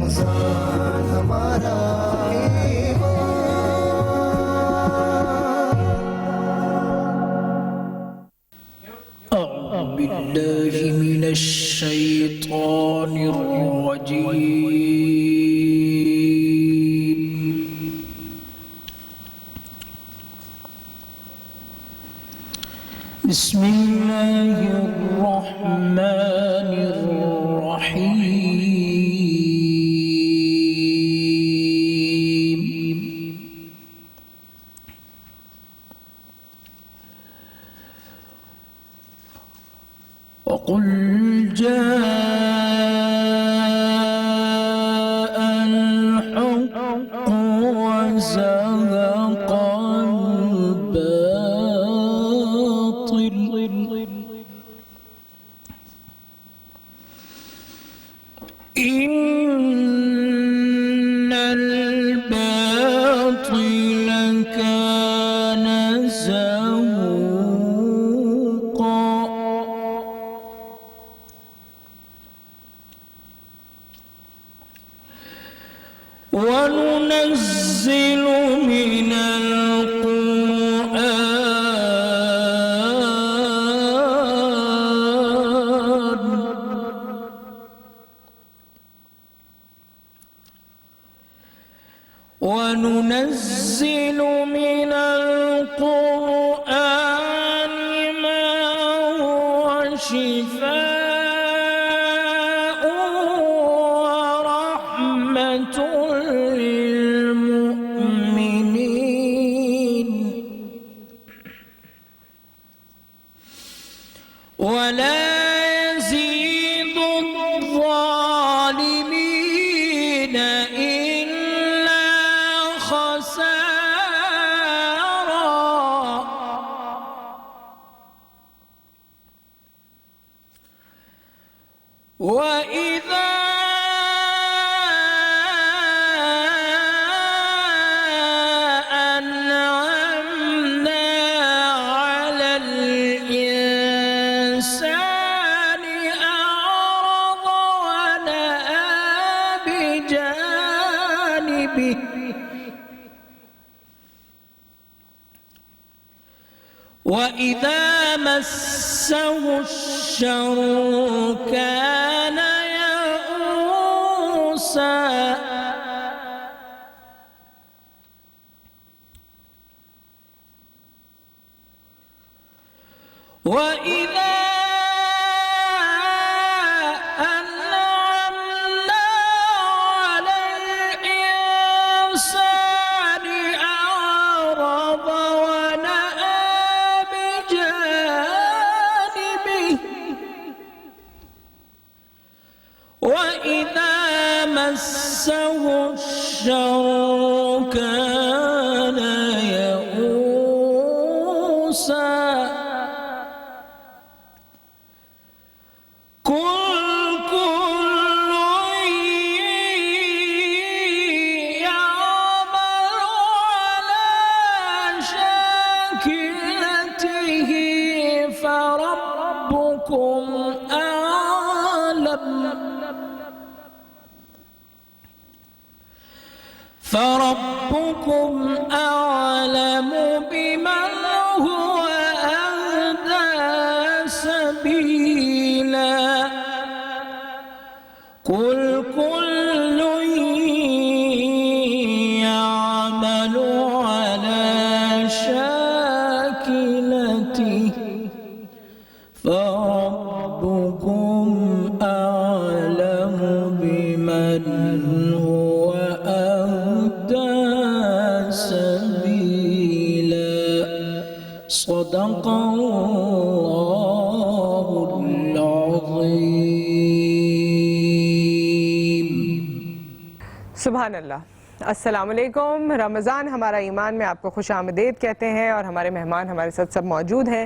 رمضان ہمارا أعوذ بالله من الشيطان الرجيم بسم الله الرحمن الرحيم وقل جاء الحق وزهق الباطل إن الباطل كان زهوقا وننزل من القرآن ما هو شفاء ورحمة للمؤمنين ولا يزيد الظالمين إلا خسارا وإذا أنعمنا على الإنسان أعرض ونأى بجانبه وإذا مسه الشر كان يئوسا وإذا أنعمنا على الإنسان أعرض ونأى بجانبه وإذا مسه الشر كان يئوسا كل يعمل على شاكلته فربكم أعلم بمن هو أهدى سبيلا قل كل يعمل على شاكلته فربكم أعلم بمن هو أهدى سبيلا صدق الله العظيم. سبحان اللہ. السلام علیکم. رمضان ہمارا ایمان میں آپ کو خوش آمدید کہتے ہیں اور ہمارے مہمان ہمارے ساتھ سب موجود ہیں.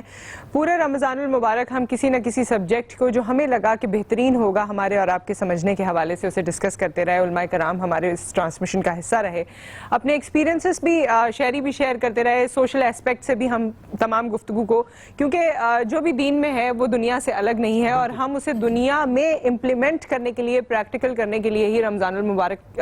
پورے رمضان المبارک ہم کسی نہ کسی سبجیکٹ کو جو ہمیں لگا کہ بہترین ہوگا ہمارے اور آپ کے سمجھنے کے حوالے سے اسے ڈسکس کرتے رہے. علماء کرام ہمارے اس ٹرانسمیشن کا حصہ رہے, اپنے ایکسپیرینسز بھی شیئری بھی شیئر کرتے رہے, سوشل اسپیکٹ سے بھی ہم تمام گفتگو کو, کیونکہ جو بھی دین میں ہے وہ دنیا سے الگ نہیں ہے اور ہم اسے دنیا میں امپلیمنٹ کرنے کے لیے, پریکٹیکل کرنے کے لیے ہی رمضان المبارک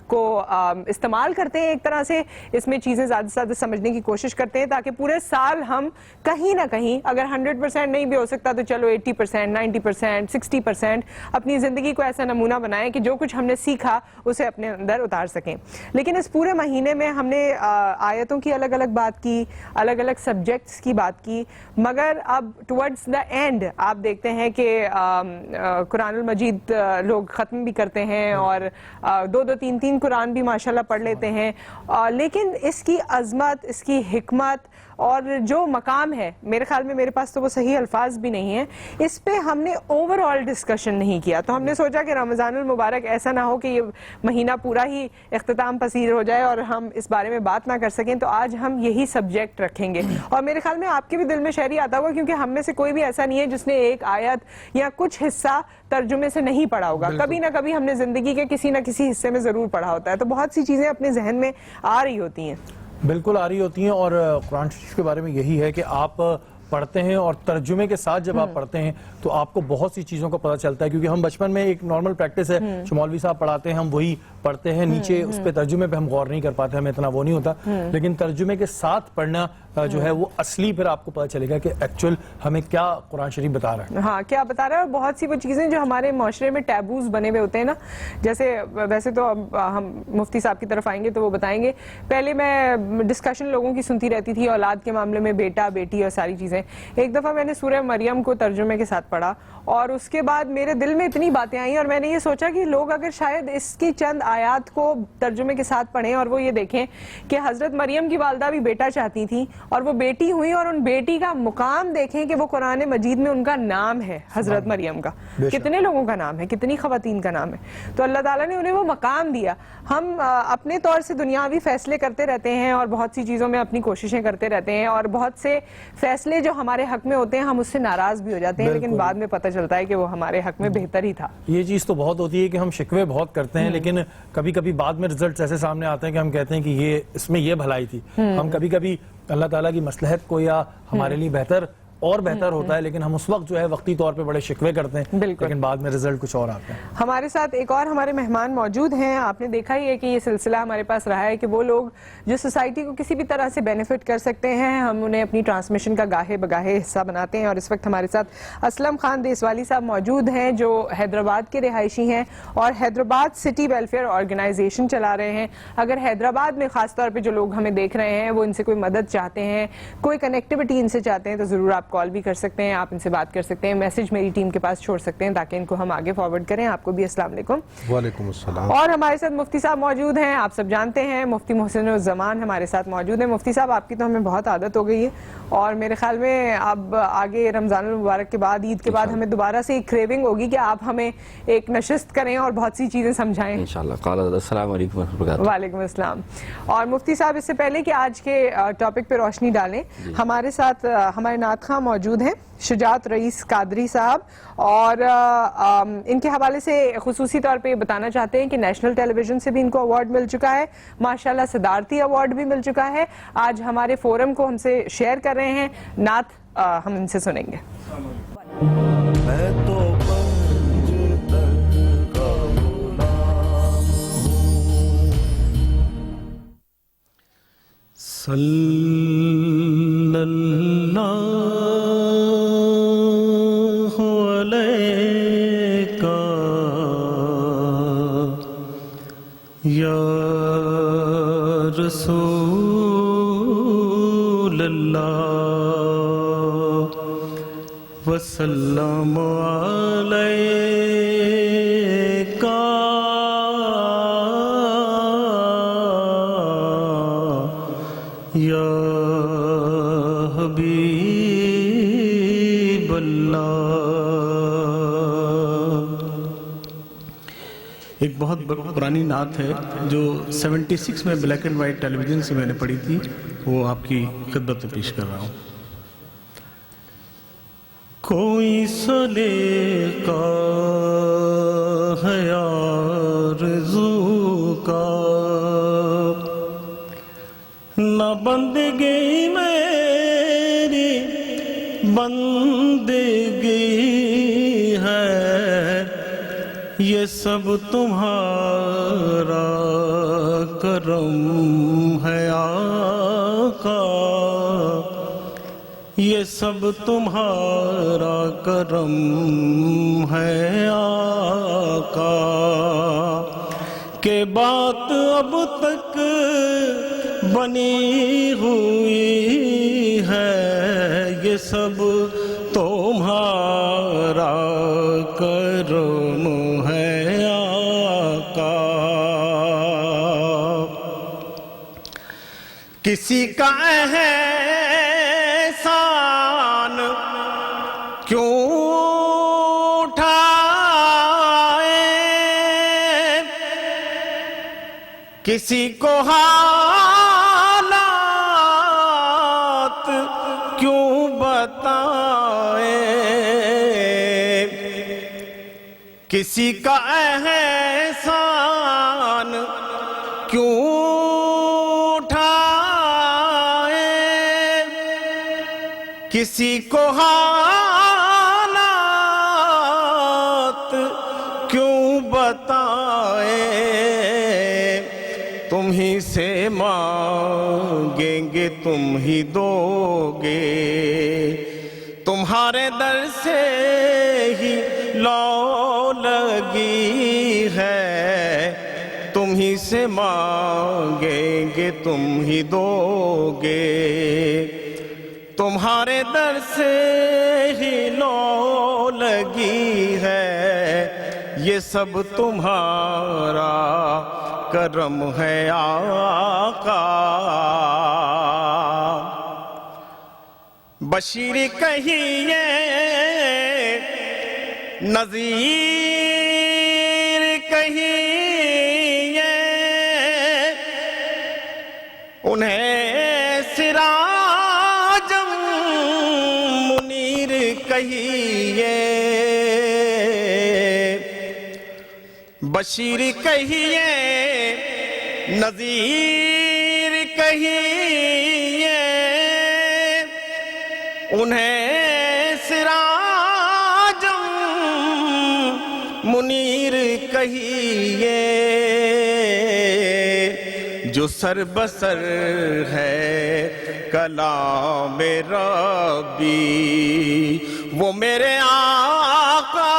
کو استعمال کرتے ہیں. ایک طرح سے اس میں چیزیں زیادہ سے زیادہ سمجھنے کی کوشش کرتے ہیں تاکہ پورے سال ہم کہیں نہ کہیں, اگر 100% نہیں بھی ہو سکتا تو چلو 80%, 90%, 60% اپنی زندگی کو ایسا نمونہ بنائیں کہ جو کچھ ہم نے سیکھا اسے اپنے اندر اتار سکیں. لیکن اس پورے مہینے میں ہم نے آیتوں کی الگ الگ بات کی, الگ الگ سبجیکٹس کی بات کی, مگر اب ٹورڈز دا اینڈ آپ دیکھتے ہیں کہ قرآن المجید لوگ ختم بھی کرتے ہیں اور 2-2, 3-3 قرآن بھی ماشاءاللہ پڑھ لیتے ہیں, لیکن اس کی عظمت, اس کی حکمت اور جو مقام ہے, میرے خیال میں, میرے پاس تو وہ صحیح الفاظ بھی نہیں ہیں, اس پہ ہم نے اوور آل ڈسکشن نہیں کیا. تو ہم نے سوچا کہ رمضان المبارک ایسا نہ ہو کہ یہ مہینہ پورا ہی اختتام پذیر ہو جائے اور ہم اس بارے میں بات نہ کر سکیں, تو آج ہم یہی سبجیکٹ رکھیں گے. اور میرے خیال میں آپ کے بھی دل میں شہری آتا ہوگا, کیونکہ ہم میں سے کوئی بھی ایسا نہیں ہے جس نے ایک آیت یا کچھ حصہ ترجمے سے نہیں پڑھا ہوگا. کبھی نہ کبھی ہم نے زندگی کے کسی نہ کسی حصے میں ضرور پڑھا ہوتا ہے, تو بہت سی چیزیں اپنے ذہن میں آ رہی ہوتی ہیں. بالکل آ رہی ہوتی ہیں, اور قرآن شریف کے بارے میں یہی ہے کہ آپ پڑھتے ہیں اور ترجمے کے ساتھ جب آپ پڑھتے ہیں تو آپ کو بہت سی چیزوں کا پتہ چلتا ہے, کیونکہ ہم بچپن میں ایک نارمل پریکٹس ہے, جو مولوی صاحب پڑھاتے ہیں ہم وہی پڑھتے ہیں, نیچے اس پہ ترجمے پہ ہم غور نہیں کر پاتے, ہمیں اتنا وہ نہیں ہوتا. لیکن ترجمے کے ساتھ پڑھنا جو ہے وہ اصلی پھر آپ کو پتہ چلے گا کہ ایکچوئل ہمیں کیا قرآن شریف بتا رہا ہے. ہاں, کیا بتا رہا ہے. اور بہت سی وہ چیزیں جو ہمارے معاشرے میں ٹیبوز بنے ہوئے ہوتے ہیں نا, جیسے ویسے تو ہم مفتی صاحب کی طرف آئیں گے تو وہ بتائیں گے. پہلے میں ڈسکشن لوگوں کی سنتی رہتی تھی اولاد کے معاملے میں, بیٹا بیٹی اور ساری چیزیں. ایک دفعہ میں نے سورہ مریم کو ترجمے کے ساتھ پڑھا اور اس کے بعد میرے دل میں اتنی باتیں آئیں اور میں نے یہ سوچا کہ لوگ اگر شاید اس کی چند آیات کو ترجمے کے ساتھ پڑھیں اور وہ یہ دیکھیں کہ حضرت مریم کی والدہ بھی بیٹا چاہتی تھیں اور وہ بیٹی ہوئی, اور ان بیٹی کا مقام دیکھیں کہ وہ قرآن مجید میں ان کا نام ہے حضرت مریم کا, کتنے لوگوں کا نام ہے, کتنی خواتین کا نام ہے. تو اللہ تعالیٰ نے انہیں وہ مقام دیا. ہم اپنے طور سے دنیاوی فیصلے کرتے رہتے ہیں اور بہت سی چیزوں میں اپنی کوششیں کرتے رہتے ہیں, اور بہت سے فیصلے جو ہمارے حق میں ہوتے ہیں ہم اس سے ناراض بھی ہو جاتے ہیں, لیکن بعد میں پتہ چلتا ہے کہ وہ ہمارے حق میں بہتر ہی تھا. یہ چیز تو بہت ہوتی ہے کہ ہم شکوے بہت کرتے ہیں, لیکن کبھی کبھی بعد میں رزلٹس ایسے سامنے آتے ہیں کہ ہم کہتے ہیں کہ یہ اس میں یہ بھلائی تھی. ہم کبھی کبھی اللہ تعالیٰ کی مصلحت کو یا ہمارے لیے بہتر ہوتا ہے, لیکن ہم اس وقت جو ہے وقتی طور پہ بڑے شکوے کرتے ہیں, لیکن بعد میں رزلٹ کچھ اور آتے ہیں. ہمارے ساتھ ایک اور ہمارے مہمان موجود ہیں. آپ نے دیکھا ہی ہے کہ یہ سلسلہ ہمارے پاس رہا ہے کہ وہ لوگ جو سوسائٹی کو کسی بھی طرح سے بینیفٹ کر سکتے ہیں ہم انہیں اپنی ٹرانسمیشن کا گاہے بگاہے حصہ بناتے ہیں. اور اس وقت ہمارے ساتھ اسلم خان دیسوالی صاحب موجود ہیں جو حیدرآباد کے رہائشی ہیں اور حیدرآباد سٹی ویلفیئر آرگنائزیشن چلا رہے ہیں. اگر حیدرآباد میں خاص طور پہ جو لوگ ہمیں دیکھ رہے ہیں وہ ان سے کوئی مدد چاہتے ہیں, کوئی کنیکٹیوٹی ان سے چاہتے ہیں, تو ضرور آپ کال بھی کر سکتے ہیں, آپ ان سے بات کر سکتے ہیں, میسج میری ٹیم کے پاس چھوڑ سکتے ہیں تاکہ ان کو ہم آگے فارورڈ کریں. آپ کو بھی السلام علیکم. وعلیکم السلام. اور ہمارے ساتھ مفتی صاحب موجود ہیں, آپ سب جانتے ہیں مفتی محسن الزمان ہمارے ساتھ موجود ہیں. مفتی صاحب آپ کی تو ہمیں بہت عادت ہو گئی ہے اور میرے خیال میں اب آگے رمضان المبارک کے بعد, عید کے بعد ہمیں دوبارہ سے ایک کریونگ ہوگی کہ آپ ہمیں ایک نشست کریں اور بہت سی چیزیں سمجھائیں انشاءاللہ. السلام علیکم ورحمۃ اللہ. وعلیکم السلام. اور مفتی صاحب اس سے پہلے کہ آج کے ٹاپک پہ روشنی ڈالیں, ہمارے ساتھ ہمارے نعت خواں موجود ہیں شجاعت رئیس قادری صاحب, اور ان کے حوالے سے خصوصی طور پہ یہ بتانا چاہتے ہیں کہ نیشنل ٹیلی ویژن سے بھی ان کو ایوارڈ مل چکا ہے, ماشاءاللہ صدارتی ایوارڈ بھی مل چکا ہے. آج ہمارے فورم کو ہم سے شیئر کر رہے ہیں, نعت ہم ان سے سنیں گے. میں تو صلی اللہ علیہ یا رسول اللہ وسلم علیک یا حبیب اللہ. ایک بہت پرانی نعت ہے جو 76 میں black and white television سے میں نے پڑھی تھی، وہ آپ کی خدمت میں پیش کر رہا ہوں۔ کوئی سلیقہ ہے آرزو کا، نہ بندگی میری بندگی ہے، یہ سب تمہارا کرم ہے آقا، یہ سب تمہارا کرم ہے آقا، کہ بات اب تک بنی ہوئی ہے، یہ سب تمہارا کرم ہے آقا۔ کسی کا احسان کیوں اٹھائے، کسی کو حالات کیوں بتائے، کسی کا احسان کیوں اٹھائے، کسی کو حالات کیوں بتائے، تم ہی سے مانگیں گے تم ہی دو گے، تمہارے در سے ہی لو لگی ہے، تم ہی سے مانگیں گے تم ہی دو گے، تمہارے در سے ہی لو لگی ہے، یہ سب تمہارا کرم ہے آقا۔ بشیر کہیے نذیر کہیے، انہیں سراج منیر کہیے، بشیر کہیے نذیر کہیے، انہیں سراج منیر کہیے، جو سر بسر ہے کلام ربی، وہ میرے آقا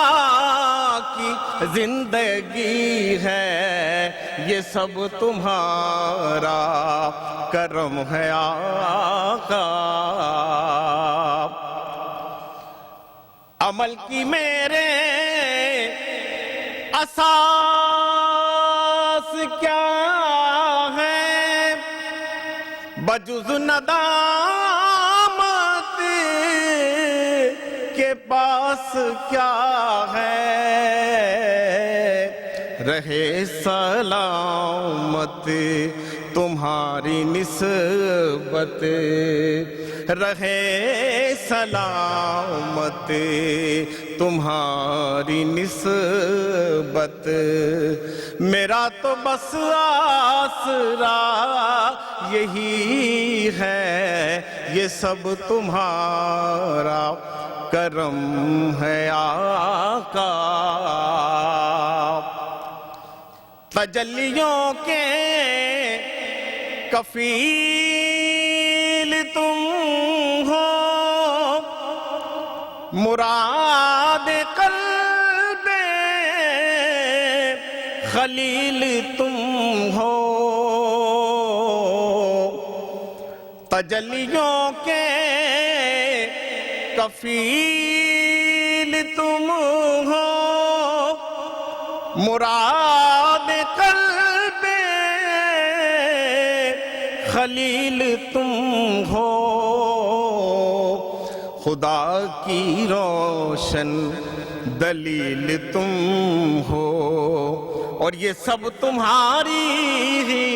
کی زندگی ہے، یہ سب تمہارا کرم ہے آقا۔ عمل کی میرے اساس کیا ہے، بجز ندامت کے پاس کیا ہے، رہے سلامت تمہاری نسبت، رہے سلامت تمہاری نسبت، میرا تو بس آسرا یہی ہے، یہ سب تمہارا کرم ہے آقا۔ تجلیوں کے کفیل تم ہو، مراد قلب خلیل تم ہو، تجلیوں کے کفیل تم ہو، مراد قلب خلیل تم ہو، خدا کی روشن دلیل تم ہو، اور یہ سب تمہاری ہی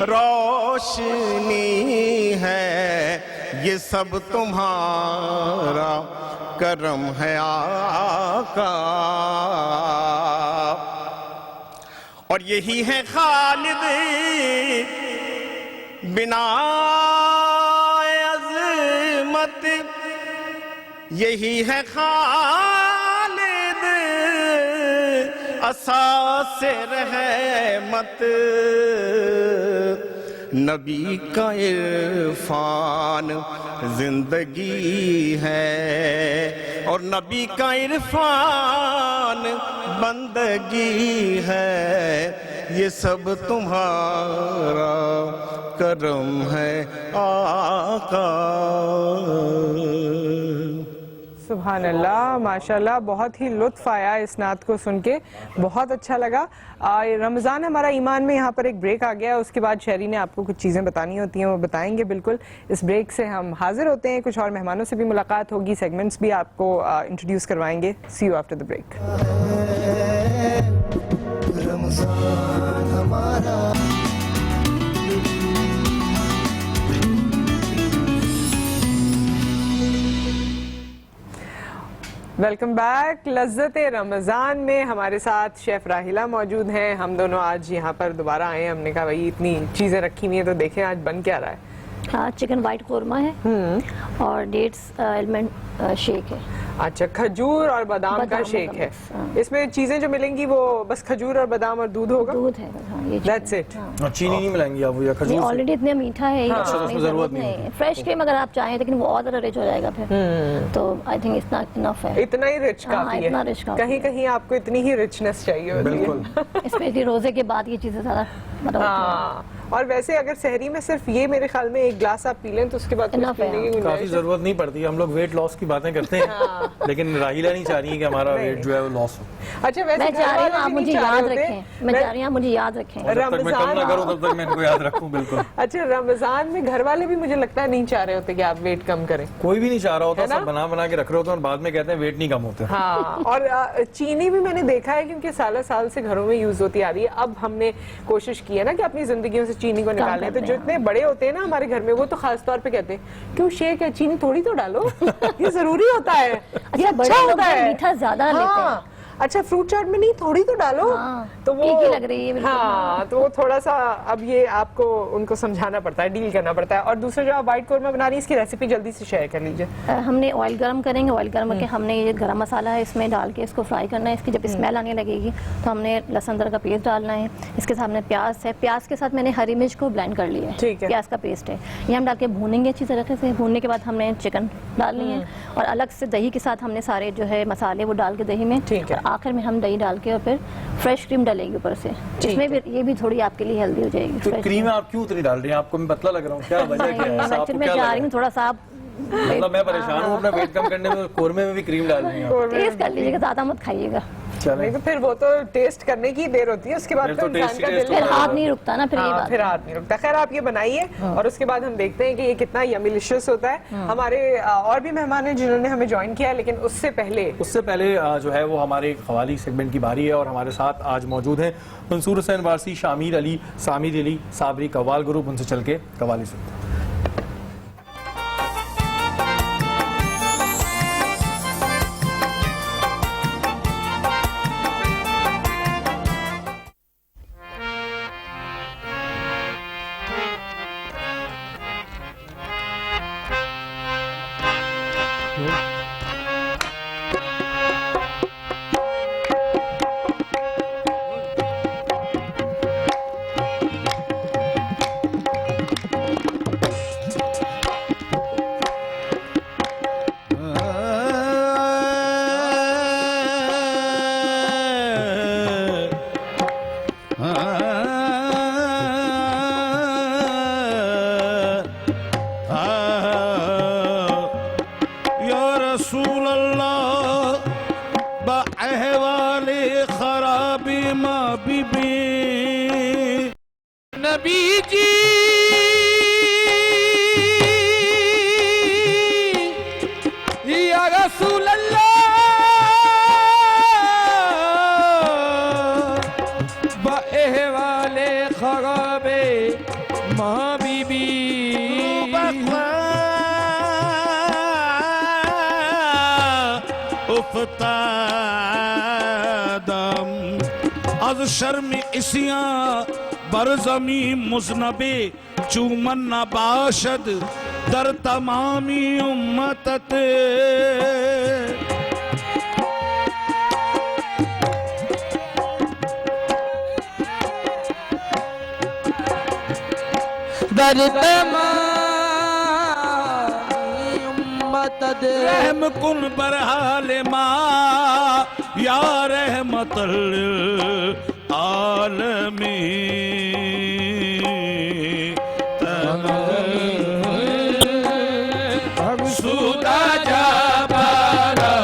روشنی ہے، یہ سب تمہارا کرم ہے آقا، اور یہی ہے خالد بنا عظمت، یہی ہے خالد اساس رحمت، نبی کا عرفان زندگی ہے، اور نبی کا عرفان بندگی ہے، یہ سب تمہارا کرم ہے آقا۔ سبحان اللہ، ماشاءاللہ، بہت ہی لطف آیا اس نعت کو سن کے، بہت اچھا لگا۔ رمضان ہمارا ایمان میں یہاں پر ایک بریک آ گیا، اس کے بعد شہری نے آپ کو کچھ چیزیں بتانی ہوتی ہیں، وہ بتائیں گے بالکل۔ اس بریک سے ہم حاضر ہوتے ہیں، کچھ اور مہمانوں سے بھی ملاقات ہوگی، سیگمنٹس بھی آپ کو انٹروڈیوس کروائیں گے۔ سی یو آفٹر دی بریک۔ رمضان ہمارا ویلکم بیک۔ لذت رمضان میں ہمارے ساتھ شیف راحیلہ موجود ہیں، ہم دونوں آج یہاں پر دوبارہ آئے ہیں، ہم نے کہا بھائی اتنی چیزیں رکھی ہوئی ہیں تو دیکھیں آج بن کیا رہا ہے۔ ہاں، چکن وائٹ قورمہ ہے اور ڈیٹس المنڈ شیک ہے۔ اچھا، کھجور اور بادام کا شیک ہے۔ اس میں چیزیں جو ملیں گی وہ بس کھجور اور بادام اور دودھ ہوگا؟ دودھ ہے، ہاں، یہ That's it۔ چینی نہیں ملائیں گی آپ یا کھجور؟ آلریڈی اتنا میٹھا ہے، ضرورت نہیں ہے۔ فریش کریم اگر آپ چاہیں لیکن وہ اور زیادہ رچ ہو جائے گا پھر، تو آئی تھنک اتنا انف ہے، اتنا ہی رچ کافی ہے۔ اتنا رچ کافی، کہیں کہیں آپ کو اتنی ہی رچنس چاہیے ہوتی ہے، اسپیشلی روزے کے بعد یہ چیزیں زیادہ مطلب ہاں۔ اور ویسے اگر سحری میں صرف یہ میرے خیال میں ایک گلاس آپ پی لیں تو اس کے بعد کافی ضرورت نہیں پڑتی۔ ہم لوگ ویٹ لاس کی باتیں کرتے ہیں لیکن راحیلہ نہیں چاہ رہی ہے کہ ہمارا ویٹ جو ہے وہ لاس ہو۔ اچھا، ویسے میں چاہ رہی ہوں آپ مجھے یاد رکھیں، میں چاہ رہی ہوں مجھے یاد رکھیں، جب تک میں کم نہ کروں تب تک میں ان کو یاد رکھوں۔ بالکل۔ اچھا، رمضان میں گھر والے بھی مجھے لگتا ہے نہیں چاہ رہے ہوتے کہ آپ ویٹ کم کریں، کوئی بھی نہیں چاہ رہا ہوتا، سب بنا بنا کے رکھ رہے ہوتے ہیں اور بعد میں کہتے ہیں ویٹ نہیں کم ہوتے۔ ہاں، اور چینی بھی میں نے دیکھا ہے کیونکہ سالہ سال سے گھروں میں یوز ہوتی آ رہی ہے، اب ہم نے کوشش کی ہے نا کہ اپنی زندگیوں سے چینی کو نکالیں، تو جو اتنے بڑے ہوتے ہیں نا ہمارے گھر میں وہ تو خاص طور پہ کہتے ہیں کیوں شیک ہے چینی تھوڑی تو ڈالو، یہ ضروری ہوتا ہے، یہ اچھا ہوتا ہے، میٹھا زیادہ لیتے ہیں۔ اچھا، فروٹ چاٹ میں نہیں تھوڑی تو ڈالو، تو وہ لگ رہی ہے، ہاں، تو وہ تھوڑا سا اب یہ آپ کو ان کو سمجھانا پڑتا ہے، ڈیل کرنا پڑتا ہے۔ اور دوسرا جو آپ وائٹ قورمہ بنا رہی ہیں اس کی ریسیپی جلدی سے شیئر کر لیجیے۔ ہم نے آئل گرم کریں گے، آئل گرم کر کے ہم نے یہ گرم مسالہ ہے اس میں ڈال کے اس کو فرائی کرنا ہے، اس کی جب اسمیل آنے لگے گی تو ہم نے لہسن ادرک کا پیسٹ ڈالنا ہے، اس کے ساتھ میں پیاز ہے، پیاز کے ساتھ میں نے ہری مرچ کو بلینڈ کر لیا ہے، پیاز کا پیسٹ ہے، یہ ہم ڈال کے بھونیں گے اچھی طریقے سے۔ بھوننے کے بعد ہم نے چکن ڈالنی ہے اور الگ سے دہی کے ساتھ ہم نے سارے جو ہے مسالے وہ ڈال کے دہی میں، اور آخر میں ہم دہی ڈال کے اور پھر فریش کریم ڈالیں گے اوپر سے، اس میں بھی یہ بھی تھوڑی آپ کے لیے ہیلدی ہو جائے گی۔ تو کریم آپ کیوں اتنی ڈال رہی ہیں؟ آپ کو میں پتلا لگ رہا ہوں، کیا وجہ کیا ہے؟ میں چاہ رہی ہوں تھوڑا سا مطلب میں پریشان ہوں اپنا ویٹ کم کرنے میں، قورمے میں بھی کریم ڈال رہی ہیں۔ ٹیسٹ کر لیجیے گا، زیادہ مت کھائیے گا، نہیں تو پھر وہ تو ٹیسٹ کرنے کی دیر ہوتی ہے، اس کے بعد تو انسان کا دل پھر ہاتھ نہیں رکتا نا، پھر ہاتھ نہیں رکتا۔ خیر آپ یہ بنائیے اور اس کے بعد ہم دیکھتے ہیں کہ یہ کتنا یمیلیشیس ہوتا ہے۔ ہمارے اور بھی مہمان ہیں جنہوں نے ہمیں جوائن کیا ہے، لیکن اس سے پہلے جو ہے وہ ہمارے قوالی سیگمنٹ کی باری ہے، اور ہمارے ساتھ آج موجود ہیں منصور حسین وارسی، شامیر علی، سامر علی، صابری قوال گروپ، ان سے چل کے قوالی سنتے ہیں۔ احوال خراب ماں بی بی افتادم از شرم اسیاں بر زمین مذنب چومن نباشد در تمامی امتت در تمامی امتت رحم کن بر حال ما یا رحمت العالمین سودا جا بارا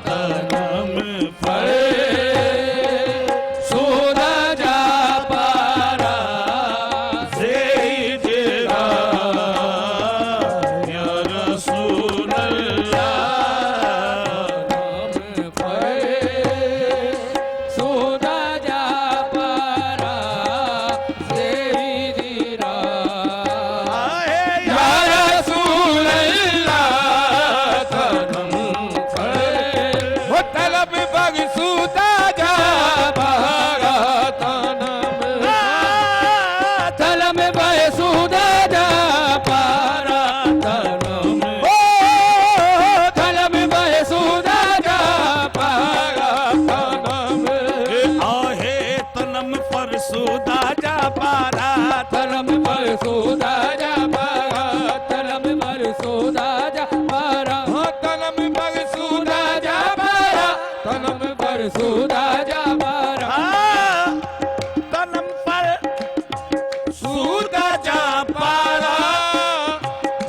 تنم پر سودا جا بارا سیدنا یا رسول اللہ سودا جا پارا سیدنا یا رسول اللہ تنم پر وہ طلب بگ سودا جا پارا تنم طلب بگ سودا جا پارا تنم طلب بگ سودا جا پارا تنم آہے تنم پر سودا جا پارا تنم پر سودا جا پارا تنم پر سودا جا پارا تنم پر سودا جا پارا تنم پر سودا جا پارا تنم پر سودا جا پارا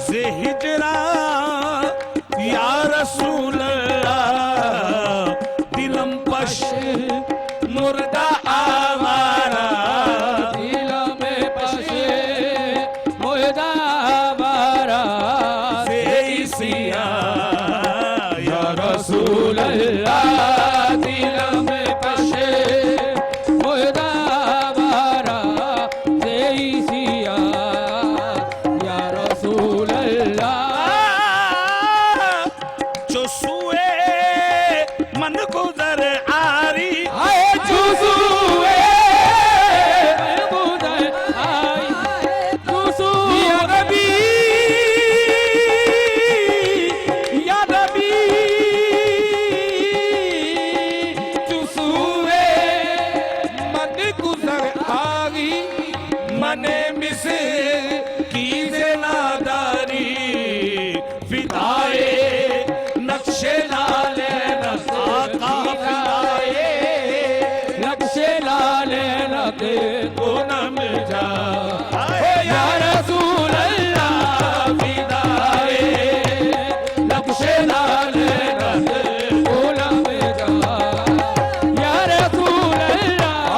سے ہجرا یا رسول اللہ دلم پش مردہ آوارا دل میں پشے مہدہ بارا سے سیا یا رسول اللہ دل میں پشے مہدہ بارا سیا یا رسول اللہ جو سوئے من گزر آری آئے چوسوئے محبودہ آئی چوسوئے یا نبی یا نبی چوسوئے من گزر آئی من مصر کی زناداری فدائے نقش لال آقا فدائے نقش لال رتے پونم جا یا رسول اللہ فدائے نقش لال رتے غلام جا یا رسول اللہ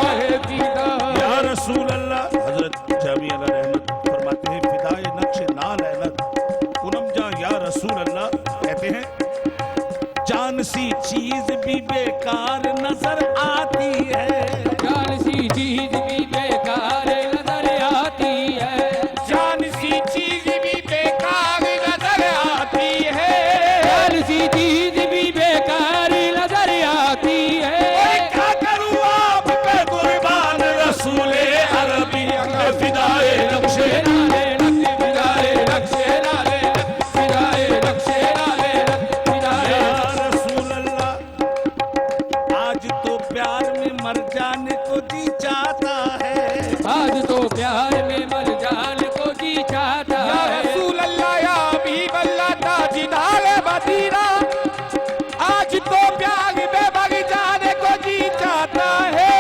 یا رسول اللہ حضرت جامی علیہ رحمت فرماتے ہیں فدائے نقش لال احمد پونم جا یا رسول اللہ کہتے ہیں جان سی چیز بھی بیکار نظر آتی ہے جان سی چیز بھی بیکار نظر آتی ہے جان سی چیز بھی بیکار نظر آتی ہے جان سی چیز بھی بیکار نظر آتی ہے کیا کروں آپ پہ قربان رسول عربی فدائے نقش نالے نقش فدائے نقش نالے فدائے نقش نالے فدائے یا رسول اللہ آج تو پیار میں مر جانے کو جی چاہتا ہے آج تو پیار میں مر جانے کو جی چاہتا ہے یا رسول اللہ یا حبیب اللہ تاجدار مدینہ آج تو پیار میں مر جانے کو جی چاہتا ہے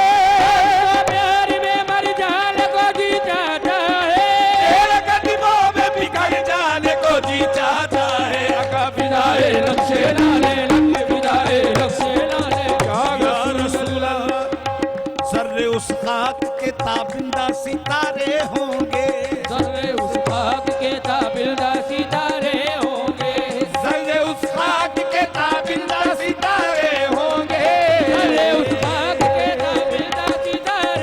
پیار میں مر جانے کو جی چاہتا ہے تیرے قدموں میں بکھر جانے کو جی چاہتا ہے آقا فدائے نقش نالے نقش فدائے نقش نالے یا رسول اللہ ذرے اس خاک کے تابندہ ستارے ہوں گے ذرے اس خاک کے تابندہ ستارے ہوں گے ذرے اس خاک کے تابندہ ستارے ہوں گے ذرے اس خاک کے تابندہ ستارے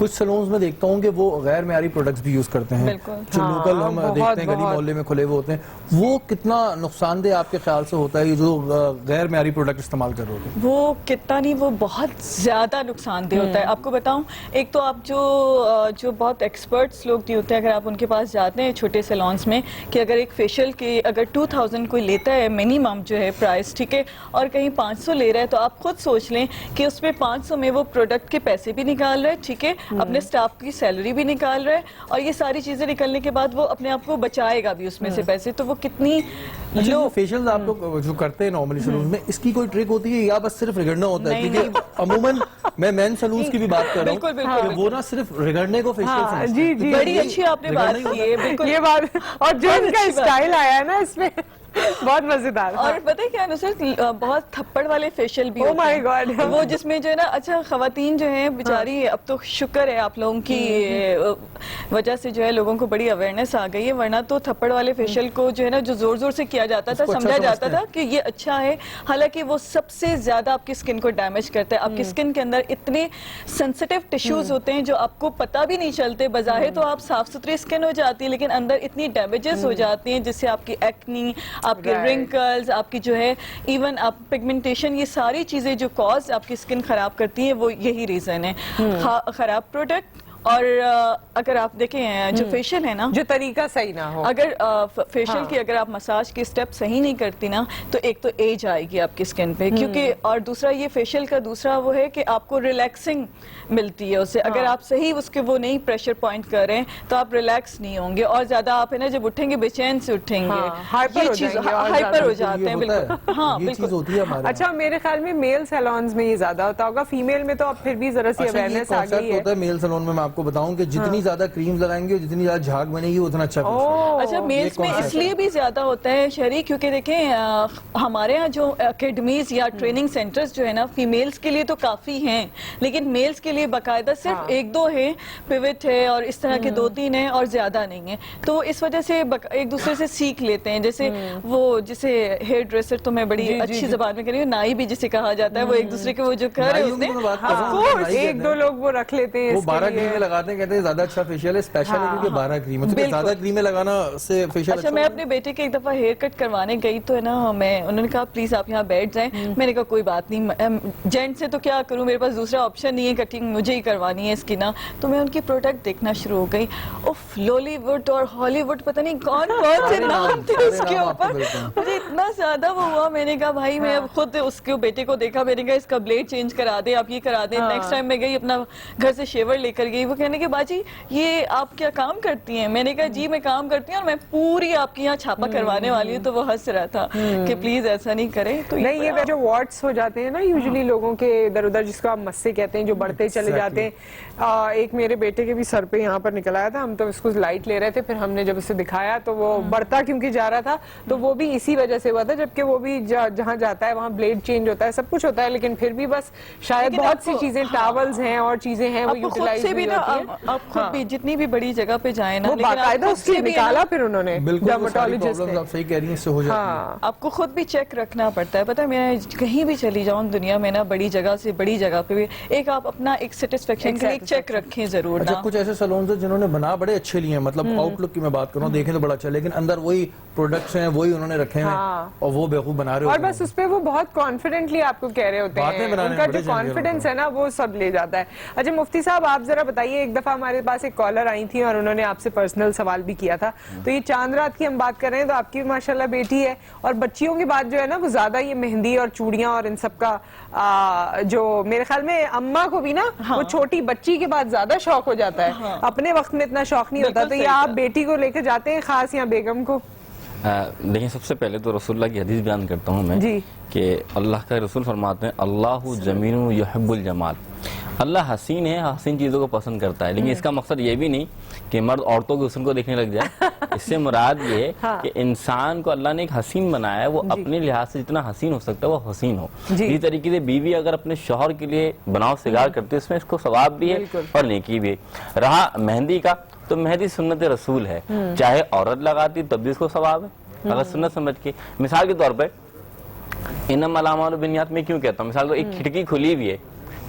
کچھ سلونز میں دیکھتا ہوں کہ وہ غیر معیاری پروڈکٹس بھی یوز کرتے ہیں جو لوکل ہم دیکھتے ہیں گلی محلے میں کھلے ہوئے ہوتے ہیں، وہ کتنا نقصان دہ آپ کے خیال سے ہوتا ہے یہ جو غیر معیاری پروڈکٹ استعمال کر رہے ہوتے ہیں؟ وہ کتنا نہیں، وہ بہت زیادہ نقصان دہ ہوتا ہے. آپ کو بتاؤں، ایک تو آپ جو بہت ایکسپرٹس لوگ بھی ہوتے ہیں، اگر آپ ان کے پاس جاتے ہیں چھوٹے سیلونس میں، کہ اگر ایک فیشیل کی اگر 2000 کوئی لیتا ہے منیمم جو ہے پرائس، ٹھیک ہے، اور کہیں 500 لے رہا ہے، تو آپ خود سوچ لیں کہ اس میں 500 میں وہ پروڈکٹ کے پیسے بھی نکال رہا ہے، ٹھیک ہے، اپنے سٹاف کی سیلری بھی نکال رہا ہے، اور یہ ساری چیزیں نکلنے کے بعد وہ اپنے آپ کو بچائے گا بھی اس میں سے پیسے. تو وہ کتنی لو فیشیلز آپ لوگ جو کرتے ہیں نارملی سلون میں، اس کی کوئی ٹرک ہوتی ہے یا بس صرف رگڑنا ہوتا ہے؟ کیونکہ عموماً میں مین سلونز کی بھی بات کر رہا ہوں کہ وہ نہ صرف رگڑنے کو فیشیل سمجھتے ہیں. جی بڑی اچھی آپ نے بات کی ہے، بالکل یہ بات، اور جو ان کا اسٹائل آیا ہے نا اس میں بہت مزیدار. اور پتہ کیا نصرت، بہت تھپڑ والے فیشیل بھی Oh my God. وہ جس میں جو ہے نا، اچھا خواتین جو ہیں بیچاری، اب تو شکر ہے آپ لوگوں کی وجہ سے جو ہے لوگوں کو بڑی اویئرنیس آ گئی ہے، ورنہ تو تھپڑ والے فیشیل کو جو ہے نا جو زور زور سے کیا جاتا تھا، سمجھا جاتا تھا کہ یہ اچھا ہے، حالانکہ وہ سب سے زیادہ آپ کی اسکن کو ڈیمیج کرتا ہے. آپ کی اسکن کے اندر اتنے سینسیٹیو ٹیشوز ہوتے ہیں جو آپ کو پتہ بھی نہیں چلتے. بظاہر تو آپ صاف ستھری اسکن ہو جاتی ہے، لیکن اندر اتنی ڈیمیجز ہو جاتی ہیں جس سے آپ کی ایکنی، آپ کے رنکلز، آپ کی جو ہے ایون آپ پگمنٹیشن، یہ ساری چیزیں جو کاز آپ کی اسکن خراب کرتی ہیں، وہ یہی ریزن ہے. خراب پروڈکٹ. اور اگر آپ دیکھیں جو فیشیل ہے نا، جو طریقہ صحیح نہ ہو، اگر فیشیل کی اگر آپ مساج کی سٹیپ صحیح نہیں کرتی نا، تو ایک تو ایج آئے گی آپ کی اسکن پہ، کیونکہ اور دوسرا یہ فیشیل کا دوسرا وہ ہے کہ آپ کو ریلیکسنگ ملتی ہے اس سے. اگر آپ صحیح اس کے وہ نہیں پریشر پوائنٹ کر رہے ہیں تو آپ ریلیکس نہیں ہوں گے، اور زیادہ آپ ہے نا جب اٹھیں گے بے چین سے اٹھیں گے، یہ چیز ہائپر ہو جاتے ہیں. بالکل ہاں، بالکل. اچھا میرے خیال میں میل سیلونز میں یہ زیادہ ہوتا ہوگا، فیمیل میں تو اب پھر بھی ذرا سی اویئرنیس آ گئی ہے. میل سیلون میں آپ کو بتاؤں کہ جتنی زیادہ کریمز لگائیں گے، جتنی زیادہ جھاگ بنے گی، اتنا اچھا. اچھا میلز میں اس لیے بھی زیادہ ہوتا ہے شہری، کیونکہ دیکھیں ہمارے ہاں جو اکیڈمیز یا ٹریننگ سینٹرز جو ہے نا، فیمیلز کے لیے تو کافی ہیں، لیکن میلز کے لیے باقاعدہ صرف ایک دو ہے، پیوٹ ہے اور اس طرح کے 2-3 ہیں، اور زیادہ نہیں ہیں. تو اس وجہ سے ایک دوسرے سے سیکھ لیتے ہیں. جیسے وہ جسے ہیئر ڈریسر، تو میں بڑی اچھی زبان میں کہہ رہی ہوں، نائی بھی جسے کہا جاتا ہے، وہ ایک دوسرے کے وہ جو کر رہے ہوتے ہیں، ایک دو لوگ وہ رکھ لیتے ہیں، وہ 12 کریمیں لگاتے ہیں، کہتے ہیں زیادہ اچھا فیشیل ہے، اسپیشل ہے کیونکہ 12 کریمیں، تو زیادہ کریمیں لگانا سے فیشیل اچھا. میں اپنے بیٹے کے ایک دفعہ ہیئر کٹ کروانے گئی تو ہے نا، انہوں نے کہا پلیز آپ یہاں بیٹھ جائیں. میں نے کہا کوئی بات نہیں، جینٹ سے تو کیا کروں، میرے پاس دوسرا آپشن نہیں ہے، کٹنگ مجھے ہی کروانی ہے اس کی نا. تو میں ان کی پروڈکٹ دیکھنا شروع ہو گئی. اف، لولی ووڈ اور ہالی ووڈ، پتہ نہیں کون کون سے نام تھے اس کے اوپر. مجھے اتنا زیادہ وہ ہوا، میں نے کہا بھائی، میں خود اس کے بیٹے کو دیکھا، میں نے کہا اس کا بلیڈ چینج کرا دے، آپ یہ کرا دیں. نیکسٹ ٹائم میں گئی اپنا گھر سے شیور لے کر گئی، وہ کہنے کہ باجی یہ آپ کیا کام کرتی ہیں؟ میں نے کہا جی میں کام کرتی ہوں، اور میں پوری آپ کی یہاں چھاپا کروانے والی ہوں. تو وہ ہنس رہا تھا کہ پلیز ایسا نہیں کریں. تو نہیں، یہ جو واٹس ہو جاتے ہیں نا یوزلی لوگوں کے ادھر ادھر، جس کو آپ مسے کہتے ہیں، جو بڑھتے چلے جاتے ہیں. ایک میرے بیٹے کے بھی سر پہ یہاں پر نکل آیا تھا، ہم تو اس کو لائٹ لے رہے تھے، پھر ہم نے جب اسے دکھایا تو وہ بڑھتا کیونکہ جا رہا تھا، تو وہ بھی اسی وجہ سے ہوا تھا. جبکہ وہ بھی جہاں جاتا ہے وہاں بلیڈ چینج ہوتا ہے، سب کچھ ہوتا ہے، لیکن پھر بھی بس شاید بہت سی چیزیں، ٹاولز ہیں اور چیزیں ہیں، وہ یوٹیلائز بھی ہوتی ہیں. آپ خود بھی جتنی بھی بڑی جگہ پہ جائیں نا، باقاعدہ اس کی نکالا پھر انہوں نے ڈرماٹولوجسٹ نے. آپ صحیح کہہ رہی ہیں، اس سے ہو جاتی ہے. آپ کو خود بھی چیک رکھنا پڑتا ہے. پتہ ہے میں کہیں بھی چلی جاؤں دنیا میں نا، بڑی جگہ سے بڑی جگہ پہ بھی ایک آپ اپنا ایک سیٹسفیکشن کے لیے ایک چیک رکھیں ضرور. اچھا کچھ ایسے سلونز ہیں جنہوں نے بنا بڑے اچھے لیے ہیں، مطلب آؤٹ لک کی میں بات کروں، دیکھیں تو بڑا اچھا، لیکن اندر وہی پروڈکٹس ہیں، وہی انہوں نے رکھے ہیں اور وہ بیوقوف بنا رہے ہوتے ہیں، اور بس اس پہ وہ بہت کانفیڈنٹلی آپ کو کہہ رہے ہوتے ہیں، ان کا جو کانفیڈنس ہے نا وہ سب لے جاتا ہے. اچھا مفتی صاحب آپ ذرا بتائیے، ایک دفعہ ہمارے پاس ایک کالر آئی تھی اور انہوں نے آپ سے پرسنل سوال بھی کیا تھا. تو یہ چاند رات کی ہم بات کر رہے ہیں، تو آپ کی ماشاءاللہ بیٹی ہے، اور بچیوں کی بات جو ہے نا وہ زیادہ یہ مہندی اور چوڑیاں اور ان سب کا جو میرے خیال میں اماں کو بھی نا وہ چھوٹی بچی کے بعد زیادہ شوق ہو جاتا ہے، اپنے وقت میں اتنا شوق نہیں ہوتا. تو یہ آپ بیٹی کو لے کے جاتے ہیں خاص یا بیگم کو؟ دیکھیں سب سے پہلے تو رسول اللہ کی حدیث بیان کرتا ہوں میں کہ اللہ کا رسول فرماتے ہیں اللہ جمیل یحب الجمال. اللہ حسین ہے، حسین چیزوں کو پسند کرتا ہے، لیکن اس کا مقصد یہ بھی نہیں کہ مرد عورتوں کے حسن کو دیکھنے لگ جائے. اس سے مراد یہ ہے کہ انسان کو اللہ نے ایک حسین بنایا ہے، وہ اپنے لحاظ سے جتنا حسین ہو سکتا ہے وہ حسین ہو. اسی طریقے سے بیوی اگر اپنے شوہر کے لیے بناؤ سگار کرتی ہے، اس میں اس کو ثواب بھی ہے اور نیکی بھی ہے. رہا مہندی کا، تو مہندی سنت رسول ہے، چاہے عورت لگاتی تب بھی اس کو ثواب ہے اگر سنت سمجھ کے. مثال کے طور پہ انما الاعمال بالنیات میں کیوں کہتا ہوں، مثال کو ایک کھڑکی کھلی ہوئی ہے،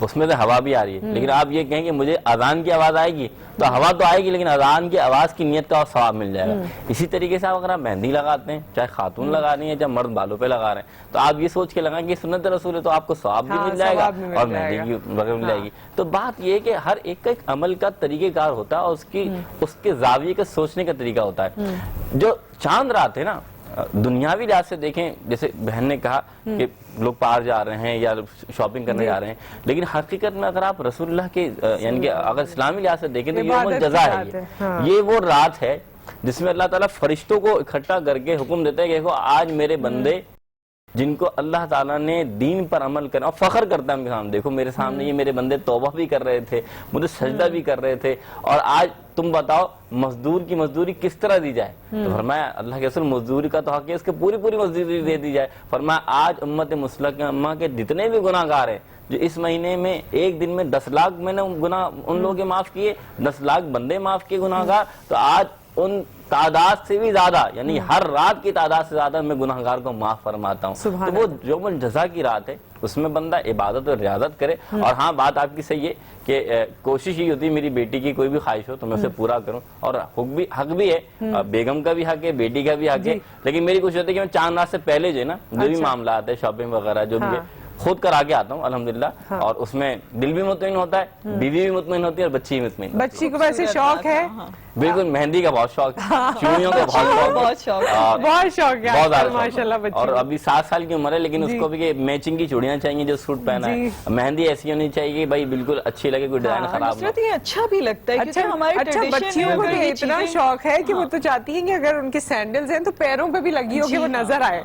اس میں سے ہوا بھی آ رہی ہے، لیکن آپ یہ کہیں کہ مجھے اذان کی آواز آئے گی تو ہوا تو آئے گی لیکن اذان کی آواز کی نیت کا ثواب مل جائے گا۔ اسی طریقے سے اگر آپ مہندی لگاتے ہیں، چاہے خاتون لگا رہی ہیں چاہے مرد بالوں پہ لگا رہے ہیں، تو آپ یہ سوچ کے لگائیں کہ سنت رسول ہے تو آپ کو ثواب بھی مل جائے گا اور مہندی کی برکت مل جائے گی۔ تو بات یہ ہے کہ ہر ایک کا ایک عمل کا طریقہ کار ہوتا ہے اور اس کے زاویے کا سوچنے کا طریقہ ہوتا ہے۔ جو چاند رات ہے نا، دنیاوی لحاظ سے دیکھیں، جیسے بہن نے کہا کہ لوگ پار جا رہے ہیں یا شاپنگ کرنے جا رہے ہیں، لیکن حقیقت میں اگر آپ رسول اللہ کے یعنی کہ اگر اسلامی لحاظ سے دیکھیں تو یوم الجزا ہے، یہ وہ رات ہے جس میں اللہ تعالیٰ فرشتوں کو اکٹھا کر کے حکم دیتا ہے کہ دیکھو آج میرے بندے جن کو اللہ تعالیٰ نے دین پر عمل کرنا، اور فخر کرتا ہے ان کے سامنے، دیکھو میرے سامنے یہ میرے بندے توبہ بھی کر رہے تھے، مجھے سجدہ بھی کر رہے تھے، اور آج تم بتاؤ مزدور کی مزدوری کس طرح دی جائے؟ تو فرمایا اللہ کے رسول مزدوری کا تو حق ہے اس کے پوری مزدوری دے دی جائے۔ فرمایا آج امت مسلمہ کے جتنے بھی گناہ گار ہیں جو اس مہینے میں ایک دن میں 10 لاکھ میں نے گناہ ان لوگوں کے معاف کیے، 10 لاکھ بندے معاف کیے گناہ گار، تو آج ان تعداد سے بھی زیادہ یعنی ہر رات کی تعداد سے زیادہ میں گناہ گار کو معاف فرماتا ہوں۔ تو وہ یوم الجزا کی رات ہے، اس میں بندہ عبادت اور ریاضت کرے۔ اور ہاں بات آپ کی صحیح ہے کہ کوشش ہی ہوتی ہے میری بیٹی کی کوئی بھی خواہش ہو تو میں اسے پورا کروں، اور حق بھی ہے، بیگم کا بھی حق ہے، بیٹی کا بھی حق ہے، لیکن میری کوشش ہوتی ہے کہ میں چاند رات سے پہلے جو ہے نا جو بھی معاملات ہے شاپنگ وغیرہ جو بھی ہے خود کرا کے آتا ہوں الحمدللہ، اور اس میں دل بھی مطمئن ہوتا ہے، بیوی بھی مطمئن ہوتی ہے اور بچی بھی مطمئن۔ بچی کو ویسے شوق ہے؟ بالکل، مہندی کا بہت شوق ہے، چوڑیوں کا بہت شوق بہت شوق ہے بہت زیادہ ماشاءاللہ بچی، اور ابھی 7 سال کی عمر ہے لیکن اس کو بھی میچنگ کی چوڑیاں چاہیے جو سوٹ پہنا ہے، مہندی ایسی ہونی چاہیے کہ بھائی بالکل اچھی لگے، کوئی ڈیزائن خراب نہ ہو۔ یہ اچھا بھی لگتا ہے کیونکہ ہماری اچھا بچیوں کو تو اتنا شوق ہے کہ وہ تو چاہتی ہیں کہ اگر ان کے سینڈلز ہیں تو پیروں پہ بھی لگی ہو کہ وہ نظر آئے،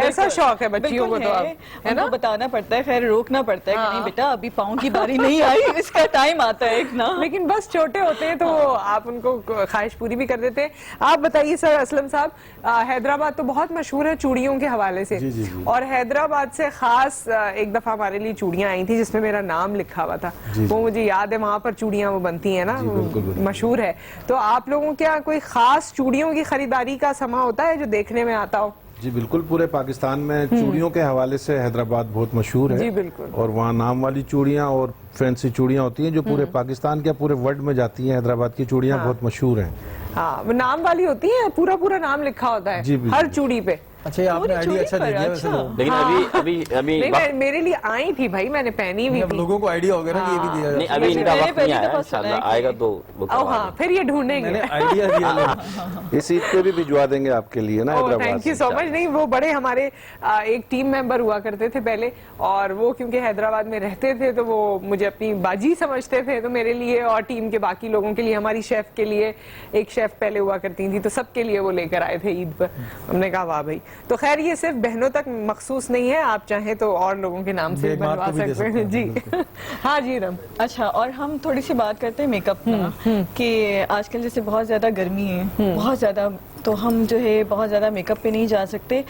ایسا شوق ہے بچیوں کو، تو ہے نا بتانا پڑتا ہے، خیر روکنا پڑتا ہے کہ نہیں بیٹا ابھی پاؤں کی باری نہیں آئی، اس کا ٹائم آتا ہے ایک نا، لیکن بس چھوٹے ہوتے ہیں تو آپ ان کو خواہش پوری بھی کر دیتے ہیں۔ آپ بتائیے سر اسلم صاحب، حیدرآباد تو بہت مشہور ہے چوڑیوں کے حوالے سے، اور حیدرآباد سے خاص ایک دفعہ ہمارے لیے چوڑیاں آئی تھی جس میں میرا نام لکھا ہوا تھا، وہ مجھے یاد ہے، وہاں پر چوڑیاں وہ بنتی ہیں نا، مشہور ہے۔ تو آپ لوگوں کیا کوئی خاص چوڑیوں کی خریداری کا سما ہوتا ہے جو دیکھنے میں آتا ہو؟ جی بالکل، پورے پاکستان میں چوڑیوں کے حوالے سے حیدرآباد بہت مشہور ہے، جی بالکل، اور وہاں نام والی چوڑیاں اور فینسی چوڑیاں ہوتی ہیں جو پورے پاکستان کے پورے ورلڈ میں جاتی ہیں۔ حیدرآباد کی چوڑیاں بہت مشہور ہیں، ہاں وہ نام والی ہوتی ہیں، پورا نام لکھا ہوتا ہے ہر چوڑی پہ۔ اچھا یہ آپ نے آئیڈیا اچھا دے دیا ویسے لوگوں لیکن ابھی میرے لیے آئی تھی بھائی، میں نے پہنی ہوئی تھی، لوگوں کو آئیڈیا ہو گیا نا کہ یہ بھی دیا نہیں، ابھی ان کا وقت نہیں آیا، انشاءاللہ آئے گا تو ہاں پھر یہ ڈھونڈیں گے، آئیڈیا دیا اس عید پہ بھی بھجوا دیں گے آپ کے لیے نا حیدرآباد سے۔ تھینک یو سو مچ۔ نہیں وہ بڑے ہمارے ایک ٹیم ممبر ہوا کرتے تھے پہلے، اور وہ کیونکہ حیدرآباد میں رہتے تھے تو وہ مجھے اپنی باجی سمجھتے تھے، تو میرے لیے اور ٹیم کے باقی لوگوں کے لیے، ہماری شیف کے لیے ایک شیف پہلے ہوا کرتی تھی، تو سب کے لیے وہ لے کر آئے تھے عید پر۔ ہم نے کہا واہ بھائی۔ تو خیر یہ صرف بہنوں تک مخصوص نہیں ہے، آپ چاہیں تو اور لوگوں کے نام سے بنوا سکتے ہیں۔ جی ہاں جی رم۔ اچھا، اور ہم تھوڑی سی بات کرتے ہیں میک اپ کا، کہ آج کل جیسے بہت زیادہ گرمی ہے، بہت زیادہ، تو ہم جو ہے بہت زیادہ میک اپ پہ نہیں جا سکتے،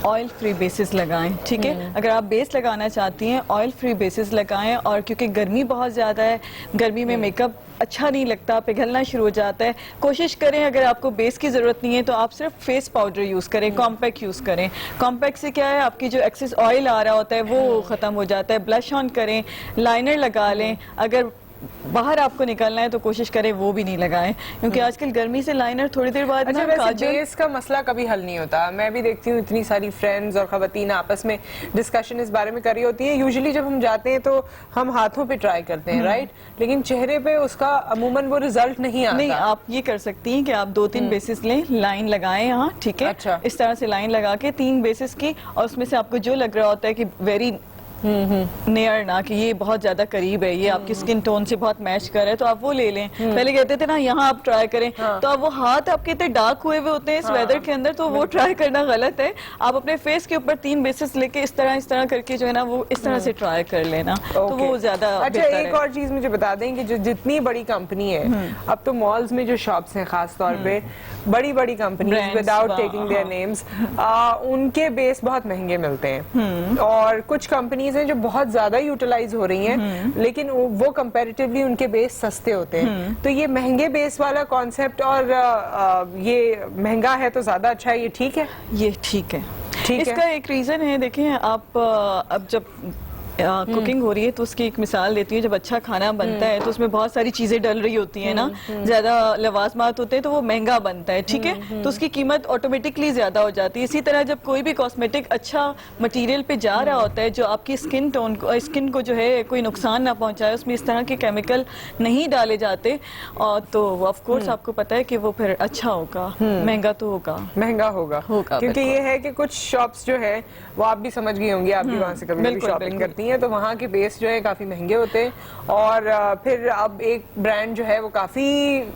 آئل فری بیسز لگائیں، ٹھیک ہے؟ اگر آپ بیس لگانا چاہتی ہیں آئل فری بیسز لگائیں، اور کیونکہ گرمی بہت زیادہ ہے، گرمی میں میک اپ اچھا نہیں لگتا، پگھلنا شروع ہو جاتا ہے، کوشش کریں اگر آپ کو بیس کی ضرورت نہیں ہے تو آپ صرف فیس پاؤڈر یوز کریں، کمپیکٹ یوز کریں۔ کمپیکٹ سے کیا ہے، آپ کی جو ایکسس آئل آ رہا ہوتا ہے وہ ختم ہو جاتا ہے۔ بلش آن کریں، لائنر لگا لیں، اگر باہر آپ کو نکلنا ہے تو کوشش کریں وہ بھی نہیں لگائیں، کیونکہ آج کل گرمی سے لائنر تھوڑی دیر بعد اچھا ویسے بیس کا مسئلہ کبھی حل نہیں ہوتا، میں بھی دیکھتی ہوں اتنی ساری فرینڈز اور خواتین آپس میں ڈسکشن اس بارے میں کر رہی ہوتی ہیں۔ یوزلی جب ہم جاتے ہیں تو ہم ہاتھوں پہ ٹرائی کرتے ہیں، رائٹ، لیکن چہرے پہ اس کا عموماً وہ رزلٹ نہیں آتا۔ نہیں، آپ یہ کر سکتی ہیں کہ آپ 2-3 بیسز لیں، لائن لگائیں یہاں، ٹھیک ہے؟ اچھا، اس طرح سے لائن لگا کے 3 بیسز کی، اور اس میں سے آپ کو جو لگ رہا ہوتا ہے کہ ویری نیئر نہ، کہ یہ بہت زیادہ قریب ہے، یہ آپ کی سکن ٹون سے بہت میچ کر رہا ہے، تو آپ وہ لے لیں۔ پہلے کہتے تھے نا یہاں آپ ٹرائی کریں، تو اب وہ ہاتھ آپ کے اتنے ڈارک ہوئے ہوتے ہیں اس ویدر کے اندر، تو وہ ٹرائی کرنا غلط ہے۔ آپ اپنے فیس کے اوپر 3 بیسز لے کے اس طرح کر کے جو ہے نا وہ اس طرح سے ٹرائی کر لینا، تو وہ زیادہ اچھا بہتر ہے۔ ایک اور چیز مجھے بتا دیں کہ جو جتنی بڑی کمپنی ہے، اب تو مالز میں جو شاپس ہیں خاص طور پہ بڑی companies without taking their names, ان کے بیس بہت مہنگے ملتے ہیں، اور کچھ کمپنیز ہیں جو بہت زیادہ یوٹیلائز ہو رہی ہیں لیکن وہ کمپیریٹیولی ان کے بیس سستے ہوتے ہیں۔ تو یہ مہنگے بیس والا کانسیپٹ، اور یہ مہنگا ہے تو زیادہ اچھا ہے، یہ ٹھیک ہے؟ یہ ٹھیک ہے۔ اس کا ایک ریزن ہے، دیکھیں آپ اب جب کوکنگ ہو رہی ہے تو اس کی ایک مثال دیتی ہوں. جب اچھا کھانا بنتا ہے تو اس میں بہت ساری چیزیں ڈل رہی ہوتی ہیں نا, زیادہ لوازمات ہوتے ہیں تو وہ مہنگا بنتا ہے, ٹھیک ہے, تو اس کی قیمت آٹومیٹکلی زیادہ ہو جاتی ہے. اسی طرح جب کوئی بھی کاسمیٹک اچھا مٹیریل پہ جا رہا ہوتا ہے جو آپ کی اسکن کو جو ہے کوئی نقصان نہ پہنچائے, اس میں اس طرح کے کیمیکل نہیں ڈالے جاتے, اور تو آف کورس آپ کو پتا ہے کہ وہ پھر اچھا ہوگا, مہنگا تو ہوگا, مہنگا ہوگا کیونکہ یہ ہے کہ کچھ شاپس جو ہے وہ آپ بھی سمجھ گئی ہوں گی, آپ بھی وہاں سے کبھی شاپنگ کرتی ہیں, تو وہاں کے بیس جو ہے کافی مہنگے ہوتے ہیں, اور پھر اب ایک برانڈ جو ہے وہ کافی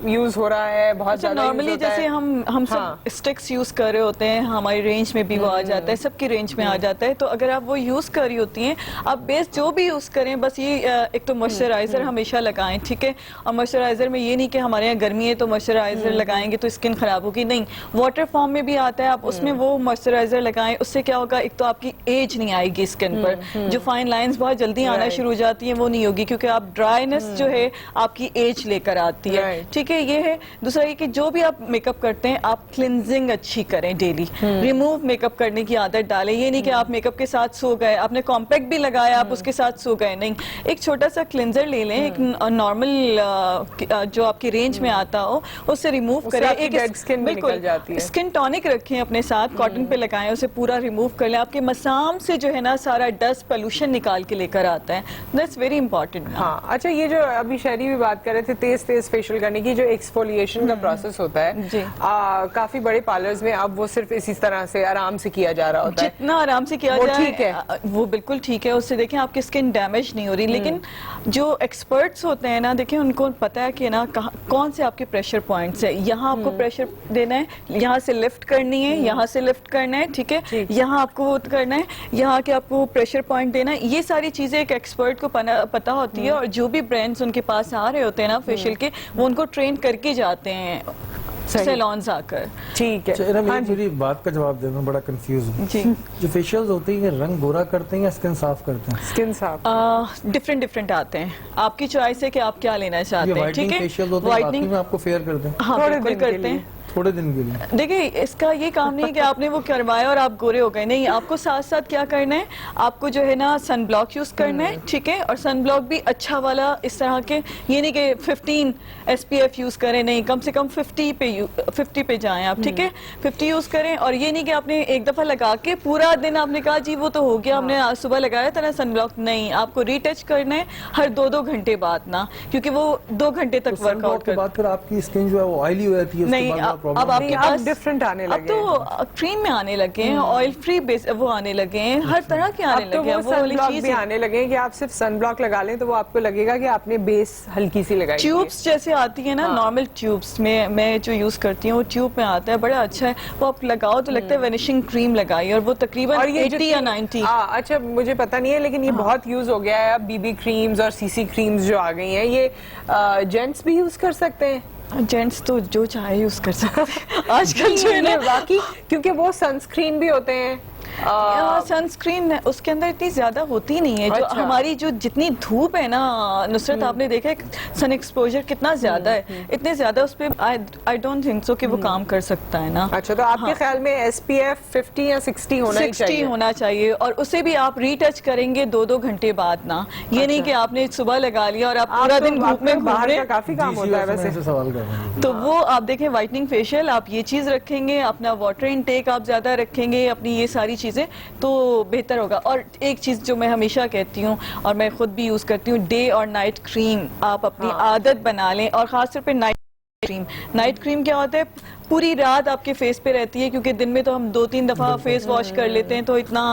یوز ہو رہا ہے, بہت زیادہ نارملی جیسے ہم سب اسٹکس یوز کر رہے ہوتے ہیں, ہماری رینج میں بھی وہ آ جاتا ہے, سب کی رینج میں آ جاتا ہے, تو اگر آپ وہ یوز کر رہی ہوتی ہیں, آپ بیس جو بھی یوز کریں, بس یہ ایک تو موئسچرائزر ہمیشہ لگائیں, ٹھیک ہے, اور موئسچرائزر میں یہ نہیں کہ ہمارے یہاں گرمی ہے تو موئسچرائزر لگائیں گے تو اسکن خراب ہوگی, نہیں, واٹر فارم میں بھی آتا ہے, آپ اس میں وہ موئسچرائزر لگائیں, اس سے کیا ہوگا, ایک تو آپ کی ایج نہیں آئے گی اسکن پر, جو فائن لائنز بہت جلدی آنا شروع ہو جاتی ہیں وہ نہیں ہوگی, کیونکہ آپ ڈرائینس جو ہے آپ کی ایج لے کر آتی ہے, ٹھیک ہے, یہ ہے. دوسرا یہ کہ جو بھی آپ میک اپ کرتے ہیں آپ کلینزنگ اچھی کریں ڈیلی, ریموو میک اپ کرنے کی عادت ڈالیں, یہ نہیں کہ آپ میک اپ کے ساتھ سو گئے, آپ نے کمپیکٹ بھی لگایا آپ اس کے ساتھ سو گئے, نہیں, ایک چھوٹا سا کلینزر لے لیں, ایک نارمل جو آپ کی رینج میں آتا ہو اس سے ریموو کریں, ایک بالکل اسکن ٹونک رکھیں اپنے ساتھ, کاٹن پہ لگائیں, اسے پورا ریموو کر لیں, آپ کے مسام سے جو ہے نا سارا ڈسٹ پولوشن نکال کے لے کر آتا ہے, دیٹس ویری امپورٹنٹ. ہاں اچھا, یہ جو ابھی شہری بھی بات کر رہے تھے تیز فیشیل کرنے کی, جو ایکسفولیشن کا پروسیس ہوتا ہے, کافی بڑے پارلرز میں اب وہ صرف اسی طرح سے آرام سے کیا جا رہا ہوتا ہے, جتنا آرام سے کیا جائے وہ بالکل ٹھیک ہے, اس سے دیکھیں آپ کی اسکن ڈیمیج نہیں ہو رہی, لیکن جو ایکسپرٹس ہوتے ہیں نا, دیکھیں ان کو پتا ہے کہ نا کون سے آپ کے پریشر پوائنٹس ہیں, یہاں آپ کو پریشر دینا ہے, یہاں سے لفٹ کرنی ہے, یہاں سے لفٹ کرنا ہے, ٹھیک ہے, یہاں آپ کو کرنا ہے, یہاں کے آپ کو پریشر پوائنٹ دینا ہے, یہ ساری چیزیں ایک ایکسپرٹ کو پتا ہوتی ہے, اور جو بھی برانڈز ان کے پاس آ رہے ہوتے ہیں نا فیشیل کے, وہ ان کو ٹرین کر کے جاتے ہیں سیلونز آ کر. ٹھیک ہے, میری بات کا جواب دے دوں, بڑا کنفیوز ہوں. جی, جو فیشیلز ہوتے ہیں یہ رنگ گورا کرتے ہیں یا اسکن صاف کرتے ہیں؟ اسکن صاف ڈفرینٹ آتے ہیں, آپ کی چوائس ہے کہ آپ کیا لینا چاہتے ہیں, ٹھیک ہے, فیشیل ہوتے ہیں باقی میں آپ کو فیئر کرتے ہیں, ہاں بالکل کرتے ہیں, تھوڑے دن کے لیے. دیکھیں اس کا یہ کام نہیں کہ آپ نے وہ کروایا اور آپ گورے ہو گئے, نہیں, آپ کو ساتھ ساتھ کیا کرنا ہے, آپ کو جو ہے نا سن بلاک یوز کرنا ہے, ٹھیک ہے, اور سن بلاک بھی اچھا والا, اس طرح کے, یہ نہیں کہ 15 SPF یوز کریں, نہیں, کم سے کم 50 پہ جائیں آپ, ٹھیک ہے, 50 یوز کریں, اور یہ نہیں کہ آپ نے ایک دفعہ لگا کے پورا دن آپ نے کہا جی وہ تو ہو گیا, ہم نے صبح لگایا تھا نا سن بلاک, نہیں, آپ کو ری ٹچ کرنا ہے ہر 2 گھنٹے بعد نا, کیونکہ وہ 2 گھنٹے تک ورک آؤٹ کے بعد پھر آپ کی اسکن جو ہے وہ آئلی ہو جاتی ہے, نہیں, اب آپ کے پاس ڈفرنٹ آنے لگے, اب تو کریم میں آنے لگے ہیں, آئل فری وہ آنے لگے ہیں, ہر طرح کے آنے لگے ہیں, وہ والی چیز بھی آنے لگے ہیں کہ آپ صرف سن بلاک لگا لیں تو وہ آپ کو لگے گا کہ آپ نے بیس ہلکی سی لگائی. ٹیوبس جیسے آتی ہیں نا, نارمل ٹیوبس میں جو یوز کرتی ہوں وہ ٹیوب میں آتا ہے, بڑا اچھا ہے, وہ آپ لگاؤ تو لگتا ہے وینیشنگ کریم لگائی, اور وہ تقریباً 80 یا 90. اچھا مجھے پتا نہیں ہے لیکن یہ بہت یوز ہو گیا ہے اب, BB کریمز اور CC کریمز جو آ گئی ہیں, یہ جینٹس بھی یوز کر سکتے ہیں؟ جینٹس تو جو چاہے یوز کر سکتے ہیں آج کل جو ہے نا, باقی کیونکہ وہ سنسکرین بھی ہوتے ہیں, سنسکرین اس کے اندر اتنی زیادہ ہوتی نہیں ہے, جو ہماری جو جتنی دھوپ ہے نا نصرت, آپ نے دیکھا سن ایکسپوجر کتنا زیادہ ہے, اتنے زیادہ اس پہ آئی ڈونٹ تھنک سو کہ وہ کام کر سکتا ہے نا. اچھا, تو آپ کے خیال میں SPF 50 یا 60 ہونا چاہیے, اور اسے بھی آپ ری ٹچ کریں گے 2 گھنٹے بعد نا, یہ نہیں کہ آپ نے صبح لگا لیا اور آپ پورا دن دھوپ میں گھوم رہے, کافی کام ہوتا ہے ویسے. تو وہ آپ دیکھیں وائٹننگ فیشیل آپ یہ چیز رکھیں گے, اپنا واٹر انٹیک آپ زیادہ رکھیں گے, اپنی یہ ساری چیزیں تو بہتر ہوگا. اور ایک چیز جو میں ہمیشہ کہتی ہوں اور میں خود بھی یوز کرتی ہوں, ڈے اور نائٹ کریم آپ اپنی عادت بنا لیں, اور خاص طور پہ نائٹ کریم کیا ہوتا ہے, پوری رات آپ کے فیس پہ رہتی ہے, کیونکہ دن میں تو ہم 2-3 دفعہ فیس واش کر لیتے ہیں تو اتنا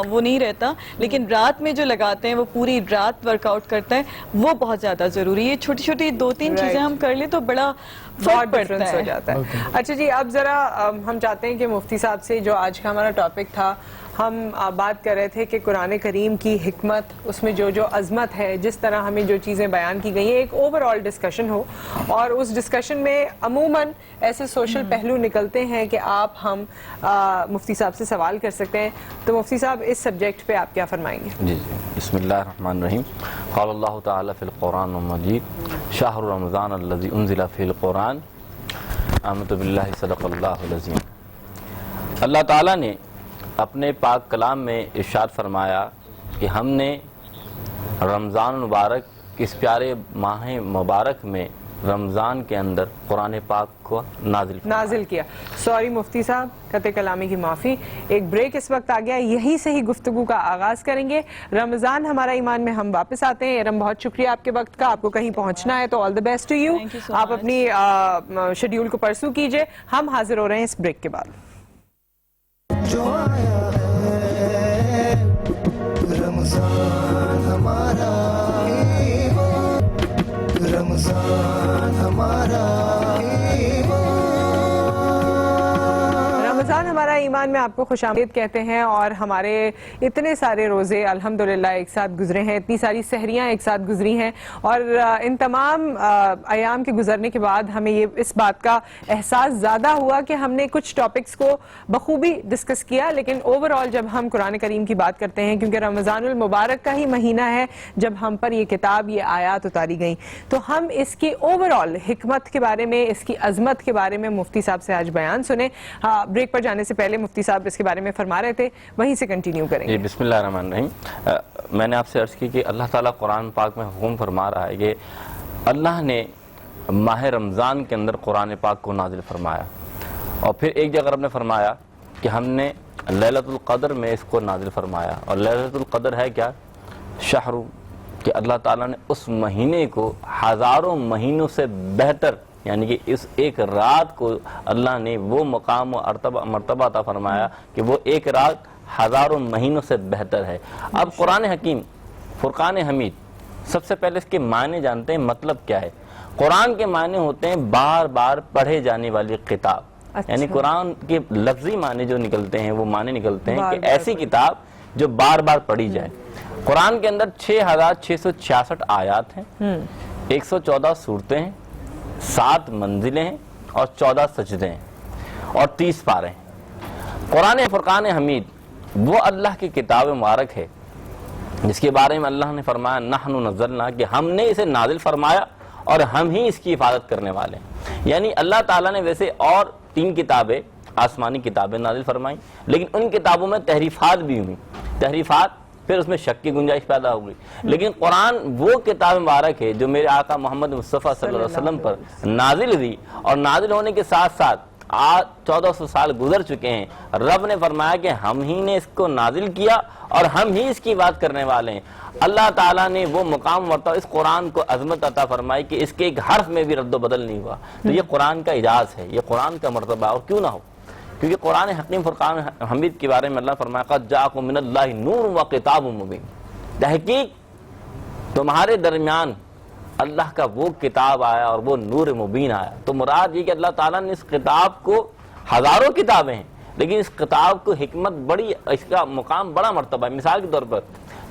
وہ نہیں رہتا, لیکن رات میں جو لگاتے ہیں وہ پوری رات ورک آؤٹ کرتا ہے, وہ بہت زیادہ ضروری ہے. چھوٹی چھوٹی 2-3 چیزیں ہم کر لیں تو بڑا فرق پڑتا ہے. اچھا جی, اب ذرا ہم چاہتے ہیں کہ مفتی صاحب سے, جو آج کا ہمارا ٹاپک تھا, ہم بات کر رہے تھے کہ قرآن کریم کی حکمت, اس میں جو عظمت ہے, جس طرح ہمیں جو چیزیں بیان کی گئی ہیں, ایک اوور آل ڈسکشن ہو, اور اس ڈسکشن میں عموماً ایسے سوشل پہلو نکلتے ہیں کہ آپ ہم مفتی صاحب سے سوال کر سکتے ہیں. تو مفتی صاحب اس سبجیکٹ پہ آپ کیا فرمائیں گے؟ جی بسم اللہ الرحمن الرحیم. قال اللہ تعالی فی القرآن المجید شہر رمضان الذی انزل فی القرآن آمنت باللہ صدق اللہ العظیم. اللہ تعالیٰ نے اپنے پاک کلام میں ارشاد فرمایا کہ ہم نے رمضان مبارک اس پیارے ماہ مبارک میں رمضان کے اندر قرآن پاک کو نازل کیا. سوری مفتی صاحب، قطع کلامی کی معافی. ایک بریک اس وقت آ گیا، یہی سے ہی گفتگو کا آغاز کریں گے. رمضان ہمارا ایمان میں ہم واپس آتے ہیں. ارم بہت شکریہ آپ کے وقت کا. آپ کو کہیں پہنچنا ہے تو آل دا بیسٹ ٹو یو. آپ اپنی شیڈیول کو پرسو کیجئے. ہم حاضر ہو رہے ہیں اس بریک کے بعد. رمضان ہمارا رمضان ہمارا رمضان ہمارا ایمان میں آپ کو خوش آمدید کہتے ہیں. اور ہمارے اتنے سارے روزے الحمدللہ ایک ساتھ گزرے ہیں، اتنی ساری سحریاں ایک ساتھ گزری ہیں، اور ان تمام ایام کے گزرنے کے بعد ہمیں یہ اس بات کا احساس زیادہ ہوا کہ ہم نے کچھ ٹاپکس کو بخوبی ڈسکس کیا، لیکن اوورآل جب ہم قرآن کریم کی بات کرتے ہیں، کیونکہ رمضان المبارک کا ہی مہینہ ہے جب ہم پر یہ کتاب، یہ آیات اتاری گئیں، تو ہم اس کی اوورآل حکمت کے بارے میں، اس کی عظمت کے بارے میں مفتی صاحب سے آج بیان سنیں. بریک پر جانے سے پہلے مفتی صاحب اس کے بارے میں فرما رہے تھے، وہیں سے کنٹینیو کریں گے. بسم اللہ الرحمن الرحیم. میں نے آپ سے عرض کی کہ اللہ تعالیٰ قرآن پاک میں حکم فرما رہا ہے کہ اللہ نے ماہ رمضان کے اندر قرآن پاک کو نازل فرمایا، اور پھر ایک جگہ رب نے فرمایا کہ ہم نے لیلۃ القدر میں اس کو نازل فرمایا. اور لیلۃ القدر ہے کیا؟ شہر، کہ اللہ تعالیٰ نے اس مہینے کو ہزاروں مہینوں سے بہتر، یعنی کہ اس ایک رات کو اللہ نے وہ مقام و مرتبہ عطا فرمایا کہ وہ ایک رات ہزاروں مہینوں سے بہتر ہے. اب قرآن حکیم، فرقان حمید، سب سے پہلے اس کے معنی جانتے ہیں. مطلب کیا ہے؟ قرآن کے معنی ہوتے ہیں بار بار پڑھے جانے والی کتاب. یعنی قرآن کے لفظی معنی جو نکلتے ہیں وہ معنی نکلتے ہیں کہ ایسی کتاب جو بار بار پڑھی جائے. قرآن کے اندر 6666 آیات ہیں، 114 صورتیں ہیں، 7 منزلیں ہیں، اور 14 سجدے ہیں، اور 30 پارے ہیں. قرآن فرقان حمید وہ اللہ کی کتاب مبارک ہے جس کے بارے میں اللہ نے فرمایا نحن نزلنا، کہ ہم نے اسے نازل فرمایا اور ہم ہی اس کی حفاظت کرنے والے ہیں. یعنی اللہ تعالیٰ نے ویسے اور 3 کتابیں، آسمانی کتابیں نازل فرمائیں، لیکن ان کتابوں میں تحریفات بھی ہوئیں. تحریفات، پھر اس میں شک کی گنجائش پیدا ہو گئی. لیکن قرآن وہ کتاب مبارک ہے جو میرے آقا محمد مصطفیٰ صلی اللہ علیہ وسلم پر نازل ہوئی، اور نازل ہونے کے ساتھ ساتھ آج 1400 سال گزر چکے ہیں. رب نے فرمایا کہ ہم ہی نے اس کو نازل کیا اور ہم ہی اس کی بات کرنے والے ہیں. اللہ تعالیٰ نے وہ مقام مرتبہ اس قرآن کو عظمت عطا فرمائی کہ اس کے ایک حرف میں بھی رد و بدل نہیں ہوا. تو یہ قرآن کا اعجاز ہے، یہ قرآن کا مرتبہ، اور کیوں نہ ہو، کیونکہ قرآن حکیم فرقان حمید کے بارے میں اللہ فرمایا قد جاءکم من اللہ نور و کتاب مبین. تحقیق تمہارے درمیان اللہ کا وہ کتاب آیا اور وہ نور مبین آیا. تو مراد یہ کہ اللہ تعالیٰ نے اس کتاب کو، ہزاروں کتابیں ہیں لیکن اس کتاب کو حکمت بڑی، اس کا مقام بڑا مرتبہ ہے. مثال کے طور پر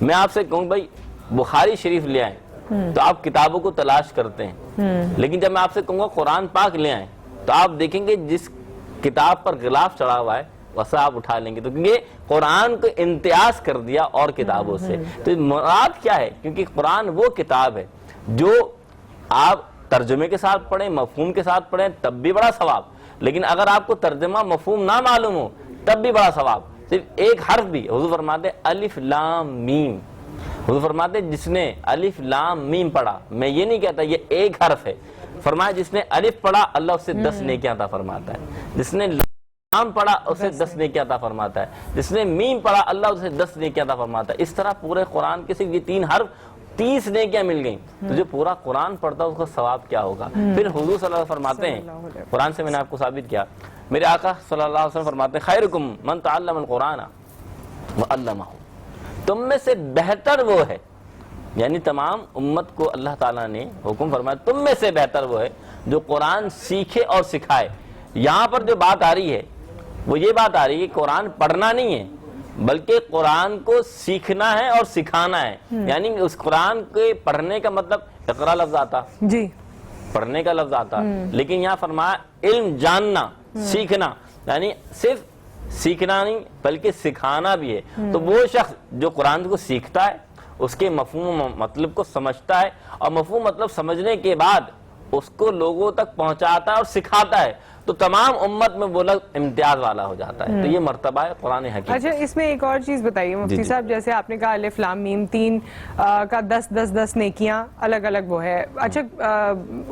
میں آپ سے کہوں بھائی بخاری شریف لے آئیں تو آپ کتابوں کو تلاش کرتے ہیں، لیکن جب میں آپ سے کہوں گا قرآن پاک لے آئیں تو آپ دیکھیں گے جس کتاب پر غلاف چڑھا ہوا ہے ویسا آپ اٹھا لیں گے. تو کیونکہ قرآن کو امتیاز کر دیا اور کتابوں سے. تو مراد کیا ہے؟ کیونکہ قرآن وہ کتاب ہے جو آپ ترجمے کے ساتھ پڑھیں، مفہوم کے ساتھ پڑھیں تب بھی بڑا ثواب، لیکن اگر آپ کو ترجمہ مفہوم نہ معلوم ہو تب بھی بڑا ثواب. صرف ایک حرف بھی، حضور فرماتے الف لام میم، حضور فرماتے جس نے الف لام میم پڑھا، میں یہ نہیں کہتا یہ ایک حرف ہے، فرمایا جس نے الف پڑھا اللہ اسے 10 نیکیاں عطا فرماتا ہے، جس نے لام پڑھا اسے 10 نیکیاں عطا فرماتا ہے، جس نے میم پڑھا اللہ اسے 10 نیکیاں عطا فرماتا ہے. اس طرح پورے قرآن کے صرف یہ 3 حرف 30 نیکیاں مل گئیں. تو جو پورا قرآن پڑھتا ہے اس کا ثواب کیا ہوگا. پھر حضور صلی اللہ علیہ وسلم فرماتے ہیں، قرآن سے میں نے آپ کو ثابت کیا، میرے آقا صلی اللہ علیہ وسلم فرماتے ہیں خیرکم من تعلم القرآن وعلمہ، تم میں سے بہتر وہ ہے، یعنی تمام امت کو اللہ تعالیٰ نے حکم فرمایا تم میں سے بہتر وہ ہے جو قرآن سیکھے اور سکھائے. یہاں پر جو بات آ رہی ہے وہ یہ بات آ رہی ہے کہ قرآن پڑھنا نہیں ہے بلکہ قرآن کو سیکھنا ہے اور سکھانا ہے. یعنی اس قرآن کے پڑھنے کا مطلب اقرا لفظ آتا، جی پڑھنے کا لفظ آتا، لیکن یہاں فرمایا علم جاننا، سیکھنا، یعنی صرف سیکھنا نہیں بلکہ سکھانا بھی ہے. تو وہ شخص جو قرآن کو سیکھتا ہے اس کے مفہوم و مطلب کو سمجھتا ہے اور مفہوم مطلب سمجھنے کے بعد اس کو لوگوں تک پہنچاتا ہے اور سکھاتا ہے، تو تمام امت میں وہ لوگ امتیاز والا ہو جاتا ہے. تو یہ مرتبہ ہے قرآن حکیم. اچھا اس میں ایک اور چیز بتائیے مفتی صاحب, جیسے آپ نے کہا الف لام میم 3 کا 10 نیکیاں الگ الگ وہ ہے. اچھا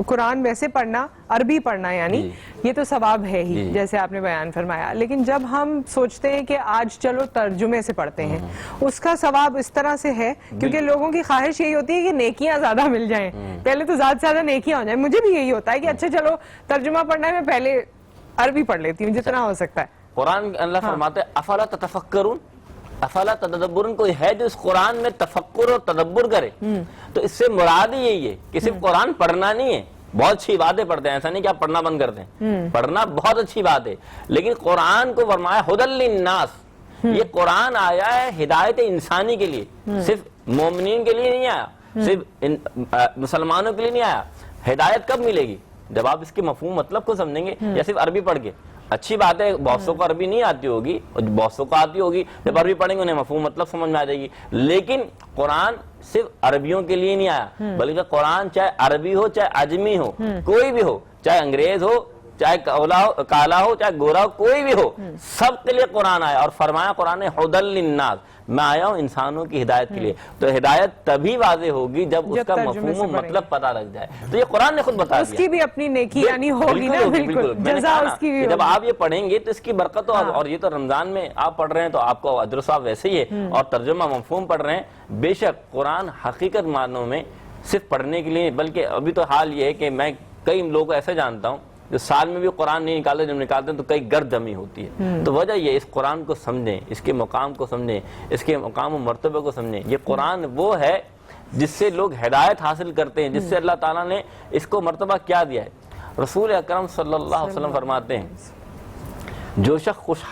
قرآن ویسے پڑھنا, عربی پڑھنا یعنی یہ تو ثواب ہے ہی جیسے آپ نے بیان فرمایا, لیکن جب ہم سوچتے ہیں کہ آج چلو ترجمے سے پڑھتے ہیں, اس کا ثواب اس طرح سے ہے کیونکہ لوگوں کی خواہش یہی ہوتی ہے کہ نیکیاں زیادہ مل جائیں, پہلے تو زیادہ سے زیادہ نیکیاں ہو جائیں. مجھے بھی یہی ہوتا ہے کہ اچھا چلو ترجمہ پڑھنا ہے, میں پہلے عربی پڑھ لیتی ہوں جتنا ہو سکتا ہے. قرآن اللہ فرماتے ہیں افلا تتفکرون, افلا تدبرون, کوئی ہے جو اس قرآن میں تفکر اور تدبر کرے. تو اس سے مراد ہی یہی ہے کہ صرف قرآن پڑھنا نہیں ہے, بہت اچھی باتیں پڑھتے ہیں, ایسا نہیں کہ آپ پڑھنا بند کر دیں, پڑھنا بہت اچھی بات ہے, لیکن قرآن کو فرمایا ہدی للناس, یہ قرآن آیا ہے ہدایت انسانی کے لیے, صرف مومنین کے لیے نہیں آیا, صرف مسلمانوں کے لیے نہیں آیا. ہدایت کب ملے گی؟ جب آپ اس کے مفہوم مطلب کو سمجھیں گے. یا صرف عربی پڑھ کے, اچھی بات ہے بہت سو کو عربی نہیں آتی ہوگی, اور بہت سو کو آتی ہوگی, جب عربی پڑھیں گے انہیں مفہوم مطلب سمجھ میں آ جائے گی. لیکن قرآن صرف عربیوں کے لیے نہیں آیا, بلکہ قرآن چاہے عربی ہو چاہے عجمی ہو, کوئی بھی ہو, چاہے انگریز ہو چاہے کالا ہو چاہے گورا ہو, کوئی بھی ہو, سب کے لیے قرآن آیا. اور فرمایا قرآن ہدی للناس, میں آیا ہوں انسانوں کی ہدایت کے لیے. تو ہدایت تبھی واضح ہوگی جب اس کا مفہوم و مطلب پتہ لگ جائے. تو یہ قرآن نے خود بتا دیا, اس کی بھی اپنی نیکی یعنی ہوگی نا, بالکل جزا اس کی بھی. جب آپ یہ پڑھیں گے تو اس کی برکت ہو. اور یہ تو رمضان میں آپ پڑھ رہے ہیں تو آپ کو اجر و ثواب ویسے ہی ہے, اور ترجمہ مفہوم پڑھ رہے ہیں. بے شک قرآن حقیقت معنوں میں صرف پڑھنے کے لیے, بلکہ ابھی تو حال یہ ہے کہ میں کئی لوگوں کو ایسے جانتا ہوں جو سال میں بھی قرآن نہیں نکالتے, جب نکالتے ہیں تو کئی گرد جمی ہوتی ہے. تو وجہ یہ اس قرآن کو سمجھیں, اس کے مقام کو سمجھیں, اس کے مقام و مرتبہ کو سمجھیں. یہ قرآن وہ ہے جس سے لوگ ہدایت حاصل کرتے ہیں, جس سے اللہ تعالیٰ نے اس کو مرتبہ کیا دیا ہے. رسول اکرم صلی اللہ علیہ وسلم فرماتے ہیں جو شخص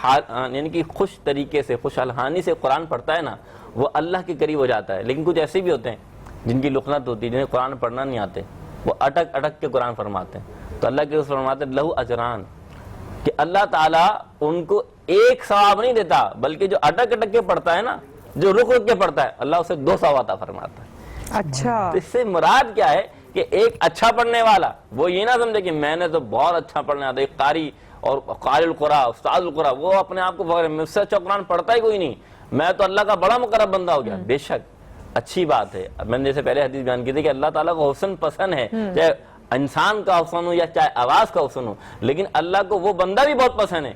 یعنی کہ خوش طریقے سے, خوش الحانی سے قرآن پڑھتا ہے نا, وہ اللہ کے قریب ہو جاتا ہے. لیکن کچھ ایسے بھی ہوتے ہیں جن کی لقنت ہوتی ہے, جنہیں قرآن پڑھنا نہیں آتے, وہ اٹک اٹک کے قرآن فرماتے ہیں. تو اللہ کے رسول فرماتے ہیں لہو اجران, کہ اللہ تعالیٰ ان کو ایک ثواب نہیں دیتا, بلکہ جو اٹک اٹک کے پڑھتا ہے نا, جو رک رک کے پڑھتا ہے, اللہ اسے 2 ثواب عطا فرماتا ہے. اچھا, تو اس سے مراد کیا ہے کہ ایک اچھا پڑھنے والا وہ یہ نہ سمجھے کہ میں نے تو بہت اچھا پڑھنے آتا, ایک قاری اور قاری القرآن, استاد القرآن, وہ اپنے آپ کو مجھ سے اچھا قرآن پڑھتا ہی کوئی نہیں, میں تو اللہ کا بڑا مقرب بندہ ہو گیا. بے شک اچھی بات ہے, میں نے جیسے پہلے حدیث بیان کی تھی کہ اللہ تعالیٰ کو حسن پسند ہے, چاہے انسان کا حسن ہو یا چاہے آواز کا حسن ہو, لیکن اللہ کو وہ بندہ بھی بہت پسند ہے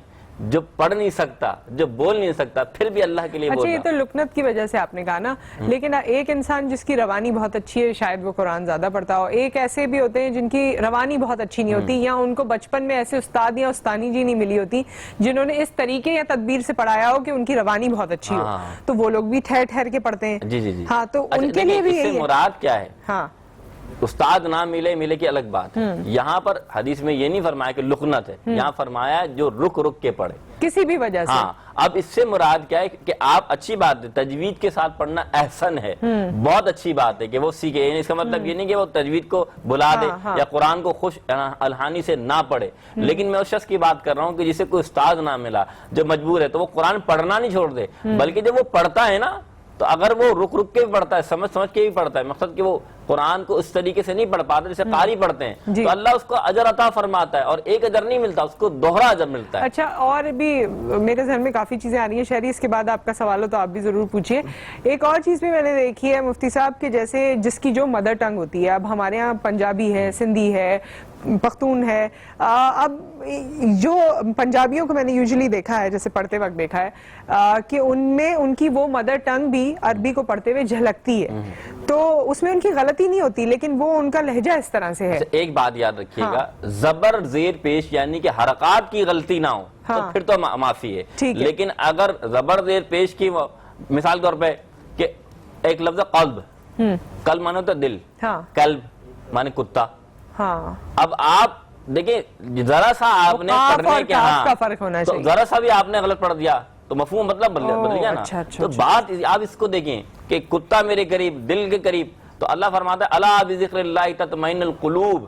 جو پڑھ نہیں سکتا, جو بول نہیں سکتا, پھر بھی اللہ کے لیے بولنا. اچھا یہ تو لکنت کی وجہ سے آپ نے کہا نا, لیکن ایک انسان جس کی روانی بہت اچھی ہے شاید وہ قرآن زیادہ پڑھتا ہو, ایک ایسے بھی ہوتے ہیں جن کی روانی بہت اچھی نہیں ہوتی, یا ان کو بچپن میں ایسے استاد یا استانی جی نہیں ملی ہوتی جنہوں نے اس طریقے یا تدبیر سے پڑھایا ہو کہ ان کی روانی بہت اچھی ہو, تو وہ لوگ بھی ٹھہر ٹھہر کے پڑھتے ہیں. جی ہاں, تو ان کے لیے بھی یہی ہے. مراد کیا ہے؟ ہاں, استاد نہ ملے کی الگ بات ہے. یہاں پر حدیث میں یہ نہیں فرمایا کہ لقنت ہے, یہاں فرمایا جو رک رک کے پڑھے کسی بھی وجہ سے. ہاں, اب اس سے مراد کیا ہے کہ آپ اچھی بات ہے, تجوید کے ساتھ پڑھنا احسن ہے, بہت اچھی بات ہے کہ وہ سیکھے. اس کا مطلب یہ نہیں کہ وہ تجوید کو بلا دے یا قرآن کو خوش الحانی سے نہ پڑھے, لیکن میں اس شخص کی بات کر رہا ہوں کہ جسے کوئی استاد نہ ملا, جو مجبور ہے, تو وہ قرآن پڑھنا نہیں چھوڑ دے, بلکہ جب وہ پڑھتا ہے نا, تو اگر وہ رک رک کے بھی پڑھتا ہے, سمجھ سمجھ کے بھی پڑھتا ہے, مقصد کہ وہ قرآن کو اس طریقے سے نہیں پڑھ پاتا جیسے قاری پڑھتے ہیں, تو اللہ اس کو اجر عطا فرماتا ہے, اور ایک اجر نہیں ملتا, اس کو دوہرا اجر ملتا ہے. اچھا, اور بھی میرے ذہن میں کافی چیزیں آ رہی ہیں شہری, اس کے بعد آپ کا سوال ہو تو آپ بھی ضرور پوچھیے. ایک اور چیز بھی میں نے دیکھی ہے مفتی صاحب کہ جیسے جس کی جو مدر ٹنگ ہوتی ہے, اب ہمارے ہاں پنجابی ہے, سندھی ہے, پختون ہے, اب جو پنجابیوں کو میں نے یوزلی دیکھا ہے, جیسے پڑھتے وقت دیکھا ہے کہ ان میں ان کی وہ مدر ٹنگ بھی عربی کو پڑھتے ہوئے جھلکتی ہے, تو اس میں ان کی غلطی نہیں ہوتی, لیکن وہ ان کا لہجہ اس طرح سے ہے. ایک بات یاد رکھیے گا, زبر زیر پیش یعنی کہ حرکات کی غلطی نہ ہو تو پھر تو معافی ہے, لیکن اگر زبر زیر پیش کی, مثال کے طور پہ کہ ایک لفظ قلب, قلب مانے ہوتا دل, قلب مانے کتا, اب آپ دیکھیں ذرا سا آپ نے پڑھنے کے, ہاں ذرا سا بھی آپ نے غلط پڑھ دیا تو مفہوم مطلب بدل گیا نا. تو بات آپ اس کو دیکھیں کہ کتا میرے قریب, دل کے قریب, تو اللہ فرماتا ہے الا بذکر اللہ تطمئن القلوب.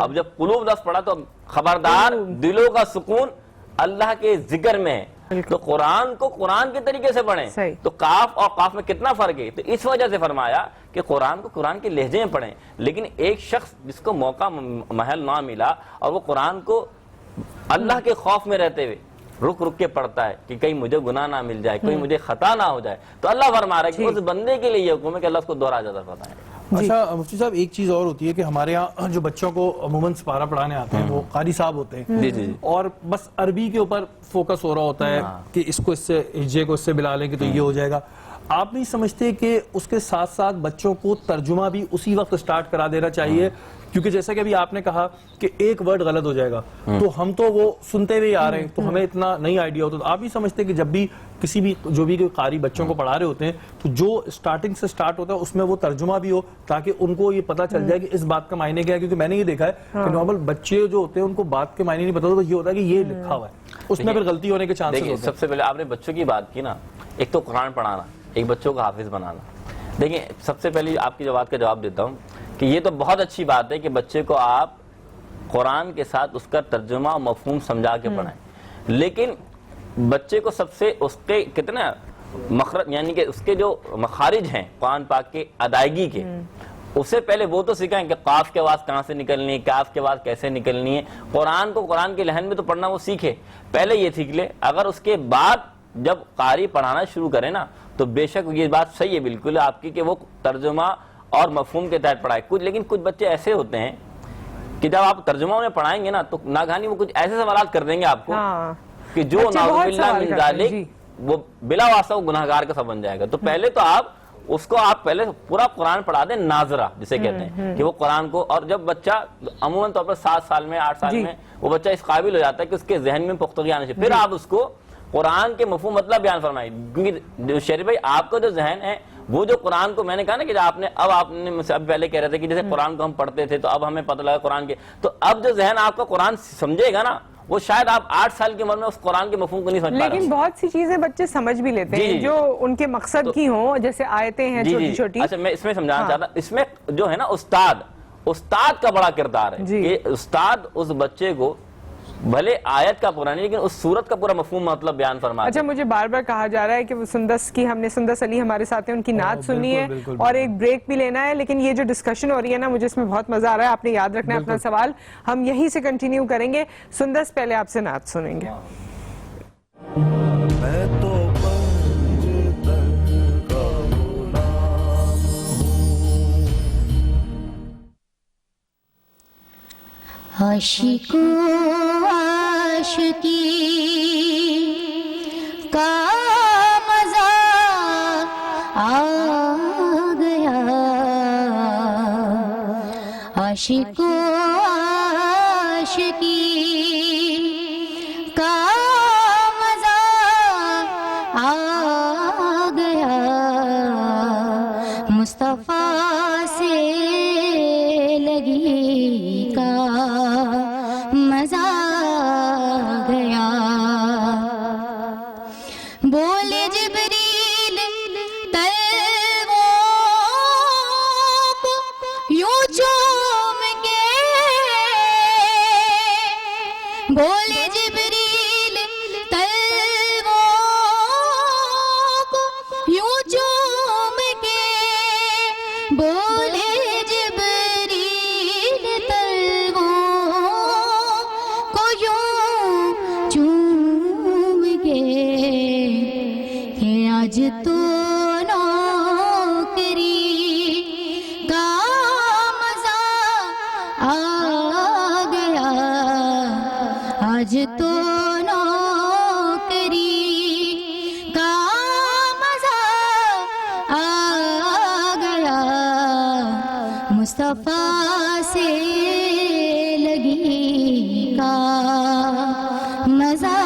اب جب قلوب لفظ پڑھا تو خبردار دلوں کا سکون اللہ کے ذکر میں ہے. تو قرآن کو قرآن کے طریقے سے پڑھیں, تو کاف اور قاف میں کتنا فرق ہے. تو اس وجہ سے فرمایا کہ قرآن کو قرآن کے لہجے میں پڑھیں. لیکن ایک شخص جس کو موقع محل نہ ملا اور وہ قرآن کو اللہ کے خوف میں رہتے ہوئے رک رک کے پڑھتا ہے کہ کہیں مجھے گناہ نہ مل جائے، کوئی مجھے خطا نہ ہو جائے، تو اللہ فرما رہا ہے کہ اس بندے کے لیے یہ حکم ہے کہ اللہ اس کو دوہرا اجر فرمائے۔ اچھا مفتی صاحب، ایک چیز اور ہوتی ہے کہ ہمارے یہاں جو بچوں کو عموماً سپارہ پڑھانے آتے ہیں وہ قاری صاحب ہوتے ہیں، اور بس عربی کے اوپر فوکس ہو رہا ہوتا ہے کہ اس کو اس سے ہجے کو اس سے ملا لیں کہ تو یہ ہو جائے گا۔ آپ نہیں سمجھتے کہ اس کے ساتھ ساتھ بچوں کو ترجمہ بھی اسی وقت سٹارٹ کرا دینا چاہیے؟ کیونکہ جیسا کہ ابھی آپ نے کہا کہ ایک ورڈ غلط ہو جائے گا تو ہم تو وہ سنتے ہوئے آ رہے ہیں تو ہمیں اتنا نہیں آئیڈیا ہوتا، تو آپ نہیں سمجھتے کہ جب بھی کسی بھی جو بھی قاری بچوں کو پڑھا رہے ہوتے ہیں تو جو سٹارٹنگ سے سٹارٹ ہوتا ہے اس میں وہ ترجمہ بھی ہو تاکہ ان کو یہ پتہ چل جائے کہ اس بات کا معنی کیا ہے؟ کیونکہ میں نے یہ دیکھا ہے کہ نارمل بچے جو ہوتے ہیں ان کو بات کے معنی نہیں پتا، تو یہ ہوتا ہے کہ یہ لکھا ہوا ہے، اس میں پھر غلطی ہونے کے چانسز ہوتے ہیں۔ سب سے پہلے آپ نے بچوں کی بات کی نا، ایک تو قرآن پڑھانا، ایک بچوں کا حافظ بنانا۔ دیکھیں سب سے پہلے آپ کی بات کا جواب دیتا ہوں کہ یہ تو بہت اچھی بات ہے کہ بچے کو آپ قرآن کے ساتھ اس کا ترجمہ و مفہوم سمجھا کے پڑھائیں، لیکن بچے کو سب سے اس کے کتنا مخرج یعنی کہ اس کے جو مخارج ہیں قرآن پاک کے ادائیگی کے، اس سے پہلے وہ تو سکھائیں کہ قاف کے آواز کہاں سے نکلنی ہے، کاف کے آواز کیسے نکلنی ہے۔ قرآن کو قرآن کے لحن میں تو پڑھنا وہ سیکھے، پہلے یہ سیکھ لے۔ اگر اس کے بعد جب قاری پڑھانا شروع کرے نا تو بے شک یہ بات صحیح ہے بالکل آپ کی کہ وہ ترجمہ اور مفہوم کے تحت پڑھائے کچھ، لیکن کچھ بچے ایسے ہوتے ہیں کہ جب آپ ترجمہ انہیں پڑھائیں گے نا تو ناگہانی وہ کچھ ایسے سوالات کر دیں گے آپ کو کہ جو نعوذ باللہ من ذالک وہ بلا واسطہ وہ گناہگار کا سبب بن جائے گا۔ تو پہلے تو آپ پہلے پورا قرآن پڑھا دیں ناظرہ جسے کہتے ہیں کہ وہ قرآن کو، اور جب بچہ عموماً طور پر 7 سال میں 8 سال میں وہ بچہ اس قابل ہو جاتا ہے کہ اس کے ذہن میں پختگی آنے سے پھر آپ اس کو قرآن کے مفہوم مطلب بیان فرمائیں۔ کیونکہ شریف بھائی آپ کا جو ذہن ہے وہ جو قرآن کو میں نے کہا نا کہ آپ نے مجھ سے اب پہلے کہہ رہے تھے کہ جیسے قرآن کو ہم پڑھتے تھے تو اب ہمیں پتہ لگا قرآن کے، تو اب جو ذہن آپ کا قرآن سمجھے گا نا وہ شاید آپ 8 سال کی عمر میں اس قرآن کے مفہوم کو نہیں سمجھ پا رہے۔ لیکن بہت سی چیزیں بچے سمجھ بھی لیتے ہیں جو ان کے مقصد کی ہوں، جیسے آیتیں ہیں چھوٹی چھوٹی۔ اچھا میں اس میں سمجھانا چاہتا ہوں، اس میں جو ہے نا استاد کا بڑا کردار ہے کہ استاد اس بچے کو بھلے آیت کا پورا نہیں لیکن اس صورت کا پورا مفہوم مطلب بیان فرماتا ہے۔ اچھا مجھے بار بار کہا جا رہا ہے کہ وہ سندس کی ہم نے سندس علی ہمارے ساتھ ہیں، ان کی نعت سننی ہے اور ایک بریک بھی لینا ہے، لیکن یہ جو ڈسکشن ہو رہی ہے نا مجھے اس میں بہت مزہ آ رہا ہے، آپ نے یاد رکھنا ہے اپنا سوال، ہم یہیں سے کنٹینیو کریں گے۔ سندس پہلے آپ سے نعت سنیں گے۔ میں تو عاشقوں عاشقی کا مزہ آ گیا، عاشقوں عاشقی کا مزہ آ گیا، مصطفیٰ سے لگی کا مزہ گیا، بولے جبریل تلووں کو یوں چوم کے، بولے جبریل تلووں کو یوں چوم کے، بولے آج تو نوکری کا مزہ آ گیا، آج تو نوکری کا مزہ آ گیا، مصطفیٰ سے لگی کا مزہ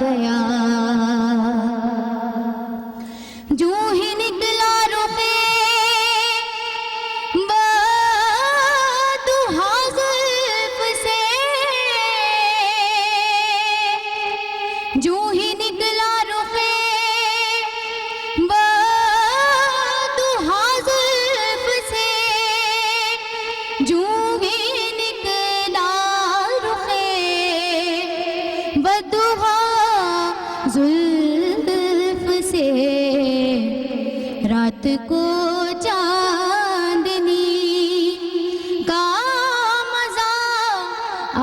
گیا، جو ہی نکلا رخے بدوحا زلف سے، جو ہی نکلا رخے بدوحا زلف سے، جو ہی نکلا رخے بدوحا زلف سے، رات کو چاندنی کا مزہ آ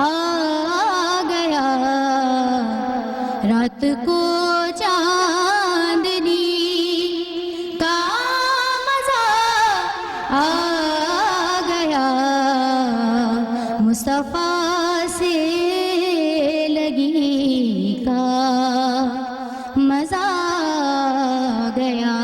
مصطفیٰ سے لگی کا مزہ آ گیا.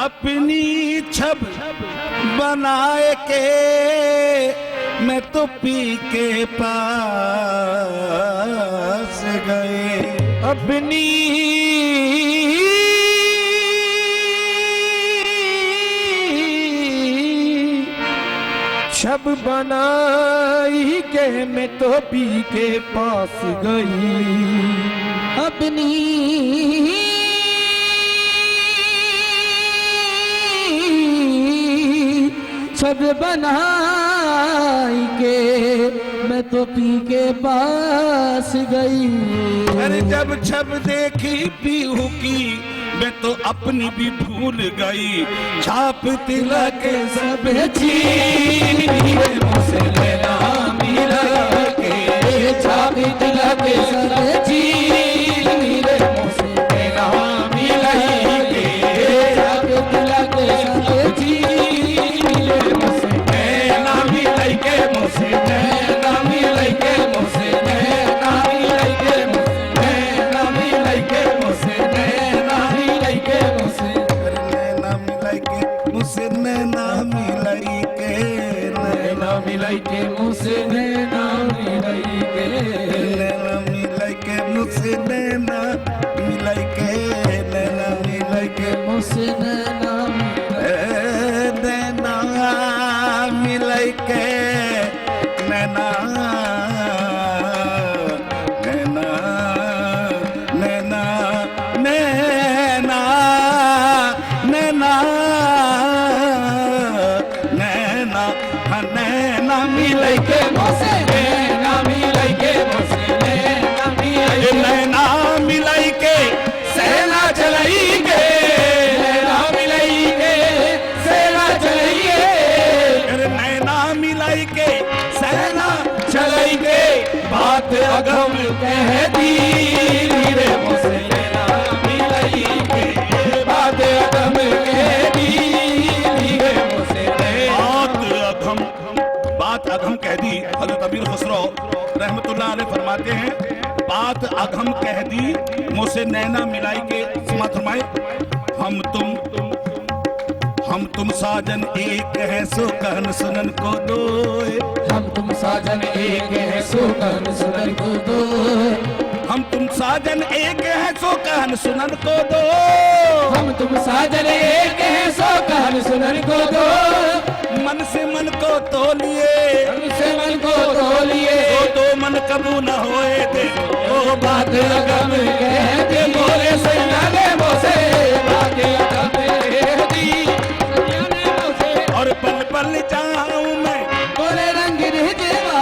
اپنی چھب بنائے کے میں تو پی کے پاس گئے. اپنی چھب بنائی کہ میں تو پی کے پاس گئی. اپنی چھب بنائی کے میں تو پی کے پاس گئی. ارے جب چھب دیکھی پیہو کی میں تو اپنی بھی بھول گئی. چھاپ تلک سب چین مجھ سے لینا ملا کے. چھاپ تلک سب چین مجھ سے لینا ملا کے. چھاپ تلک سب چین اگم کہہ دی میرے مجھے لینا ملائی کے. بات اگم کہہ دی میرے مجھے بات اگم کہہ دی. حضرت امیر خسرو رحمت اللہ علیہ فرماتے ہیں بات اگم کہہ دی مجھ سے نینا ملائی کے. سماعت فرمائے. ہم تم ساجن ایک ہیں سو کہن سنن کو دو. ہم تم ساجن ایک ہیں سو کہن سنن کو دو. ہم تم ساجن ایک ہیں سو کہن سنن کو دو. ہم تم ساجن ایک ہیں سو کہن سنن کو دو. من سے من کو تولیے. من سے من کو تولیے. دو من کبو نہ ہوئے تھے. وہ بات اگم کہتے بولے سیانے موسے. بات اگم کہتی سیانے موسے. اور پل پل جاؤں میں بولے رنگ رجیوا.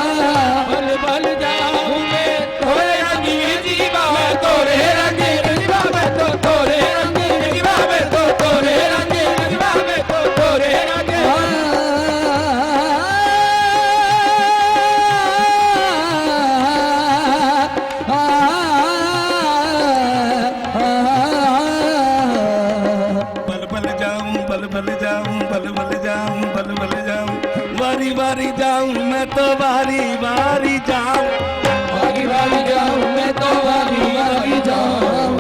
بل بل جاؤں میں تھوڑے رنگ رجیوا. تھوڑے رنگ رجیوا میں تو تھوڑے رنگ رجیوا میں تو تھوڑے رنگ رجیوا میں تو تھوڑے رنگ. باری باری جاؤں میں تو باری باری جاؤں. باری باری جاؤں میں تو باری باری جاؤں.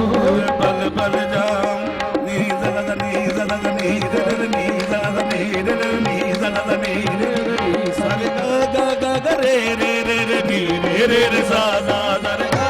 بل بل جاؤں. نی زلد نی زلد نی زلد نی زلد نی زلد نی زلد نی زلد گا گا گا رے رے رے رے نی رے رے سا سا رے گا.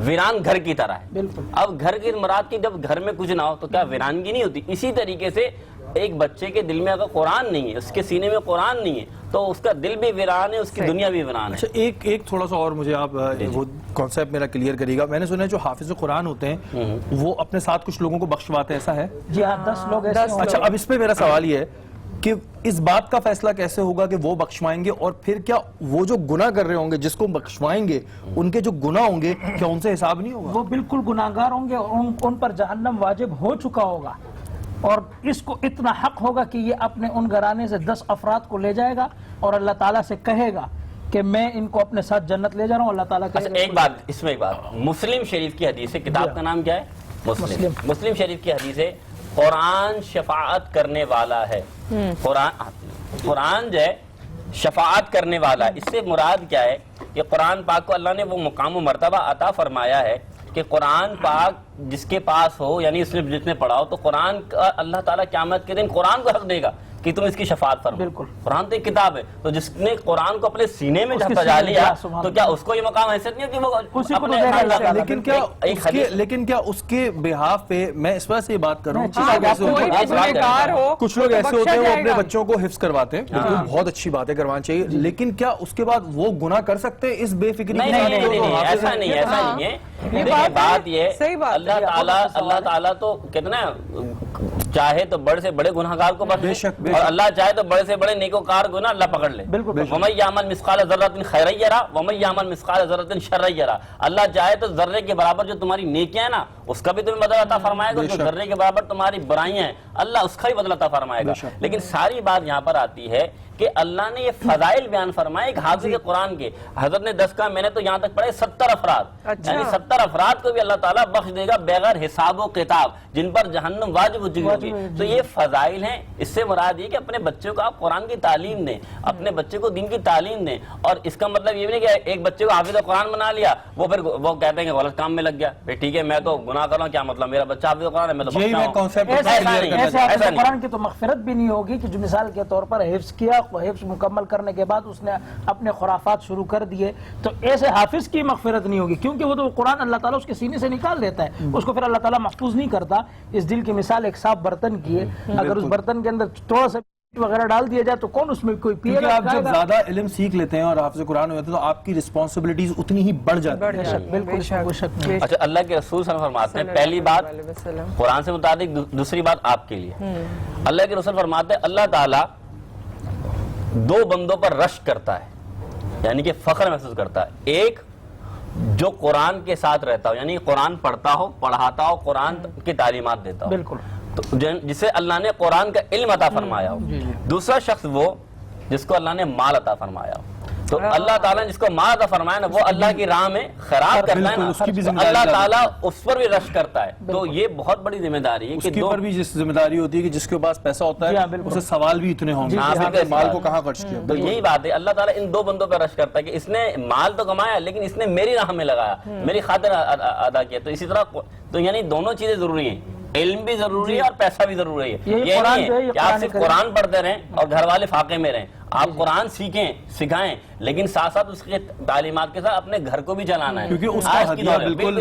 ویران گھر کی طرح ہے. بالکل. اب گھر کی مراد کی جب گھر میں کچھ نہ ہو تو کیا ویرانگی نہیں ہوتی؟ اسی طریقے سے ایک بچے کے دل میں اگر قرآن نہیں ہے، اس کے سینے میں قرآن نہیں ہے، تو اس کا دل بھی ویران ہے، اس کی دنیا بھی ویران ہے. اچھا ایک تھوڑا سا اور مجھے آپ وہ کانسیپٹ میرا کلیئر کریے گا. میں نے سنا ہے جو حافظ قرآن ہوتے ہیں وہ اپنے ساتھ کچھ لوگوں کو بخشواتے ہیں، ایسا ہے؟ جی ہاں 10 لوگ ایسے ہوں گے. اچھا اب اس پہ میرا سوال یہ ہے کہ اس بات کا فیصلہ کیسے ہوگا کہ وہ بخشوائیں گے، اور پھر کیا وہ جو گناہ کر رہے ہوں گے جس کو بخشوائیں گے ان کے جو گناہ ہوں گے کیا ان سے حساب نہیں ہوگا؟ وہ بالکل گناہگار ہوں گے اور ان پر جہنم واجب ہو چکا ہوگا، اور اس کو اتنا حق ہوگا کہ یہ اپنے ان گھرانے سے 10 افراد کو لے جائے گا اور اللہ تعالیٰ سے کہے گا کہ میں ان کو اپنے ساتھ جنت لے جا رہا ہوں. اللہ تعالیٰ اچھا ایک بات اس میں، ایک بات مسلم شریف کی حدیث ہے، کتاب کا نام کیا ہے؟ مسلم شریف کی حدیث ہے قرآن شفاعت کرنے والا ہے. قرآن جو ہے شفاعت کرنے والا ہے. اس سے مراد کیا ہے کہ قرآن پاک کو اللہ نے وہ مقام و مرتبہ عطا فرمایا ہے کہ قرآن پاک جس کے پاس ہو، یعنی اس نے جس نے پڑھا ہو، تو قرآن کا اللہ تعالیٰ قیامت کے دن قرآن کو حق دے گا کہ تم اس کی شفاعت فرما. بالکل. قرآن تو ایک کتاب ہے، تو جس نے قرآن کو اپنے سینے میں جب سجا لیا تو کیا اس کو یہ مقام حیثیت نہیں ہوتی؟ لیکن کیا اس کے بہاف پہ میں اس وجہ سے یہ بات کر رہا ہوں، کچھ لوگ ایسے ہوتے ہیں وہ اپنے بچوں کو حفظ کرواتے ہیں، بہت اچھی بات ہے، کروانا چاہیے، لیکن کیا اس کے بعد وہ گناہ کر سکتے ہیں اس بے فکری؟ ایسا نہیں ہے. دیکھیں بات یہ اللہ تعالیٰ تو کتنا چاہے تو بڑے سے بڑے گناہگار کو بخشے اور اللہ چاہے تو بڑے سے بڑے نیکوکار کو نا اللہ پکڑ لے. وَمَن يَعْمَلْ مِثْقَالَ ذَرَّةٍ خَيْرًا يَرَهُ وَمَن يَعْمَلْ مِثْقَالَ ذَرَّةٍ شَرًّا يَرَهُ. اللہ چاہے تو ذرے کے برابر جو تمہاری نیکیاں ہیں نا اس کا بھی تمہیں بدلہ عطا فرمائے گا، جو ذرے کے برابر تمہاری برائیاں ہیں اللہ اس کا بھی بدلہ عطا فرمائے گا. لیکن ساری بات یہاں پر آتی ہے کہ اللہ نے یہ فضائل بیان فرمائے ایک حافظ قرآن کے. حضرت نے 10 کا میں نے تو یہاں تک پڑھے 70 افراد، یعنی 70 افراد کو بھی اللہ تعالیٰ بخش دے گا بغیر حساب و کتاب، جن پر جہنم واجب ہو چکی ہوگی. تو یہ فضائل ہیں. اس سے مراد یہ کہ اپنے بچوں کو آپ قرآن کی تعلیم دیں، اپنے بچے کو دین کی تعلیم دیں. اور اس کا مطلب یہ بھی نہیں کہ ایک بچے کو حافظ قرآن بنا لیا وہ پھر وہ کہتے ہیں کہ غلط کام میں لگ گیا، ٹھیک ہے میں تو گناہ کر رہا ہوں، کیا مطلب میرا بچہ حافظ قرآن ہے میں تو بخشتا ہوں. ایسے قرآن کی تو مغفرت بھی نہیں ہوگی کہ جو مثال کے طور پر حفظ کیا، حفظ مکمل کرنے کے بعد اس نے اپنے خرافات شروع کر دیے، تو ایسے حافظ کی مغفرت نہیں ہوگی کیونکہ وہ تو قرآن اللہ تعالیٰ اس کے سینے سے نکال دیتا ہے، اس کو پھر اللہ تعالیٰ محفوظ نہیں کرتا. اس دل کی مثال ایک صاف برتن کی ہے، اگر اس برتن کے اندر تھوڑا سا وغیرہ ڈال دیا جائے تو کون اس میں کوئی پیے گا؟ آپ جب زیادہ علم سیکھ لیتے ہیں اور حافظ قرآن ہوتے ہیں تو آپ کی رسپانسبلٹیز اتنی ہی بڑھ جاتی ہیں. بالکل. اچھا اللہ کے رسول صلی اللہ علیہ وسلم فرماتے ہیں پہلی بات قرآن سے متعلق، دوسری بات آپ کے لیے اللہ کے رسول فرماتے ہیں اللہ تعالیٰ 2 بندوں پر رشک کرتا ہے، یعنی کہ فخر محسوس کرتا ہے. ایک جو قرآن کے ساتھ رہتا ہو، یعنی قرآن پڑھتا ہو، پڑھاتا ہو، قرآن کی تعلیمات دیتا ہو، بالکل، تو جسے اللہ نے قرآن کا علم عطا فرمایا ہو. دوسرا شخص وہ جس کو اللہ نے مال عطا فرمایا ہو. تو اللہ تعالیٰ نے جس کو مال عطا فرمایا نا وہ اللہ کی راہ میں خیرات کرتا ہے نا، تو اللہ تعالیٰ اس پر بھی رشک کرتا ہے. تو یہ بہت بڑی ذمہ داری ہے کہ اس کے اوپر بھی جس ذمہ داری ہوتی ہے کہ جس کے پاس پیسہ ہوتا ہے اسے سوال بھی اتنے ہوں گے مال کو کہاں خرچ کیا. تو یہی بات ہے اللہ تعالیٰ ان 2 بندوں پر رشک کرتا ہے کہ اس نے مال تو کمایا لیکن اس نے میری راہ میں لگایا، میری خاطر ادا کیا. تو اسی طرح تو یعنی دونوں چیزیں ضروری ہیں، علم بھی ضروری ہے اور پیسہ بھی ضروری ہے. یہ نہیں ہے کہ آپ صرف قرآن پڑھتے رہیں اور گھر والے فاقے میں رہیں. آپ قرآن سیکھیں، سکھائیں، لیکن ساتھ ساتھ اس کے تعلیمات کے ساتھ اپنے گھر کو بھی چلانا ہے کیونکہ اس کا ہدیہ بالکل.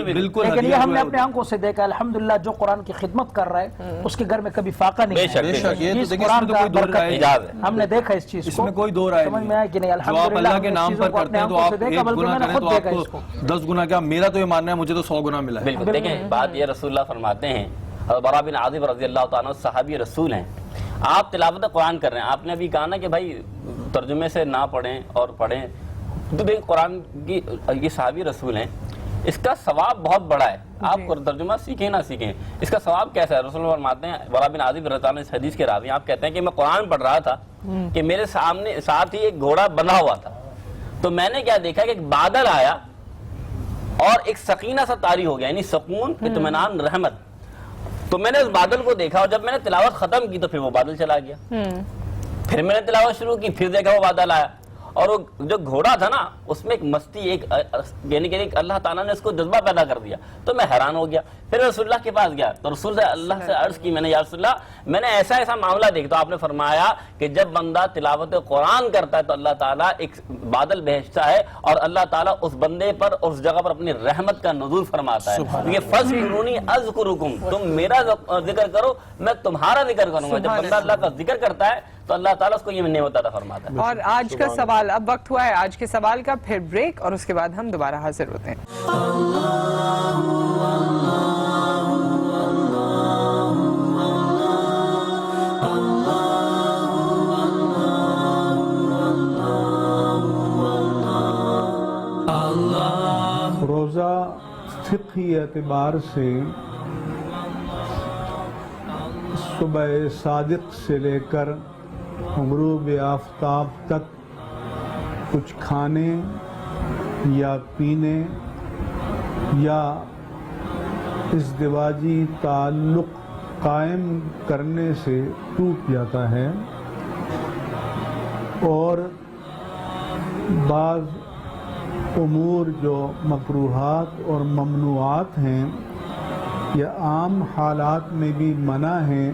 لیکن یہ ہم نے اپنے آنکھوں سے دیکھا الحمدللہ جو قرآن کی خدمت کر رہا ہے اس کے گھر میں کبھی فاقہ نہیں ہے. بے شک یہ تو دیکھیں اس میں تو کوئی دو رائے نہیں، ہم نے دیکھا اس چیز کو، اس میں کوئی دو رائے سمجھ میں آیا کہ نہیں. جو آپ اللہ کے نام پر کرتے ہیں تو آپ ایک گناہ کریں تو آپ کو 10 گناہ کیا، میرا تو یہ ماننا ہے مجھے تو 100 گناہ ملا ہے. بالکل. دیکھیں بات یہ رسول اللہ فرماتے ہیں، برا بن عازب رضی اللہ تعالیٰ صحابی رسول ہیں، آپ تلاوت قرآن کر رہے ہیں، آپ نے ابھی کہا نا کہ بھائی ترجمے سے نہ پڑھیں اور پڑھیں، تو دیکھیں قرآن کی یہ صحابی رسول ہیں، اس کا ثواب بہت بڑا ہے. آپ ترجمہ سیکھیں نہ سیکھیں اس کا ثواب کیسا ہے؟ رسول اللہ فرماتے ہیں، برا بن عازب رضی اللہ عنہ اس حدیث کے راوی آپ کہتے ہیں کہ میں قرآن پڑھ رہا تھا کہ میرے سامنے ساتھ ہی ایک گھوڑا بندھا ہوا تھا، تو میں نے کیا دیکھا کہ ایک بادل آیا اور ایک سکینہ سا طاری ہو گیا، یعنی سکون، اطمینان، رحمت. تو میں نے اس بادل کو دیکھا اور جب میں نے تلاوت ختم کی تو پھر وہ بادل چلا گیا. پھر میں نے تلاوت شروع کی، پھر دیکھا وہ بادل آیا اور وہ جو گھوڑا تھا نا اس میں ایک مستی ایک یعنی کہ ایک اللہ تعالیٰ نے اس کو جذبہ پیدا کر دیا. تو میں حیران ہو گیا. پھر رسول اللہ کے پاس گیا تو رسول اللہ سے عرض کی میں نے یا رسول اللہ میں نے ایسا معاملہ دیکھا. تو آپ نے فرمایا کہ جب بندہ تلاوت قرآن کرتا ہے تو اللہ تعالیٰ ایک بادل بھیجتا ہے اور اللہ تعالیٰ اس بندے پر اس جگہ پر اپنی رحمت کا نزول فرماتا ہے. یہ فَاذْكُرُونِي أَذْكُرُكُمْ, تم میرا ذکر کرو میں تمہارا ذکر کروں گا. جب بندہ اللہ کا ذکر کرتا ہے تو اللہ تعالیٰ اس کو یہ نعمت عطا فرماتا ہے. اور آج کا سوال, اب وقت ہوا ہے آج کے سوال کا, پھر بریک اور اس کے بعد ہم دوبارہ حاضر ہوتے ہیں. روزہ فقہی اعتبار سے صبح صادق سے لے کر غروب آفتاب تک کچھ کھانے یا پینے یا ازدواجی تعلق قائم کرنے سے ٹوٹ جاتا ہے, اور بعض امور جو مکروہات اور ممنوعات ہیں یا عام حالات میں بھی منع ہیں,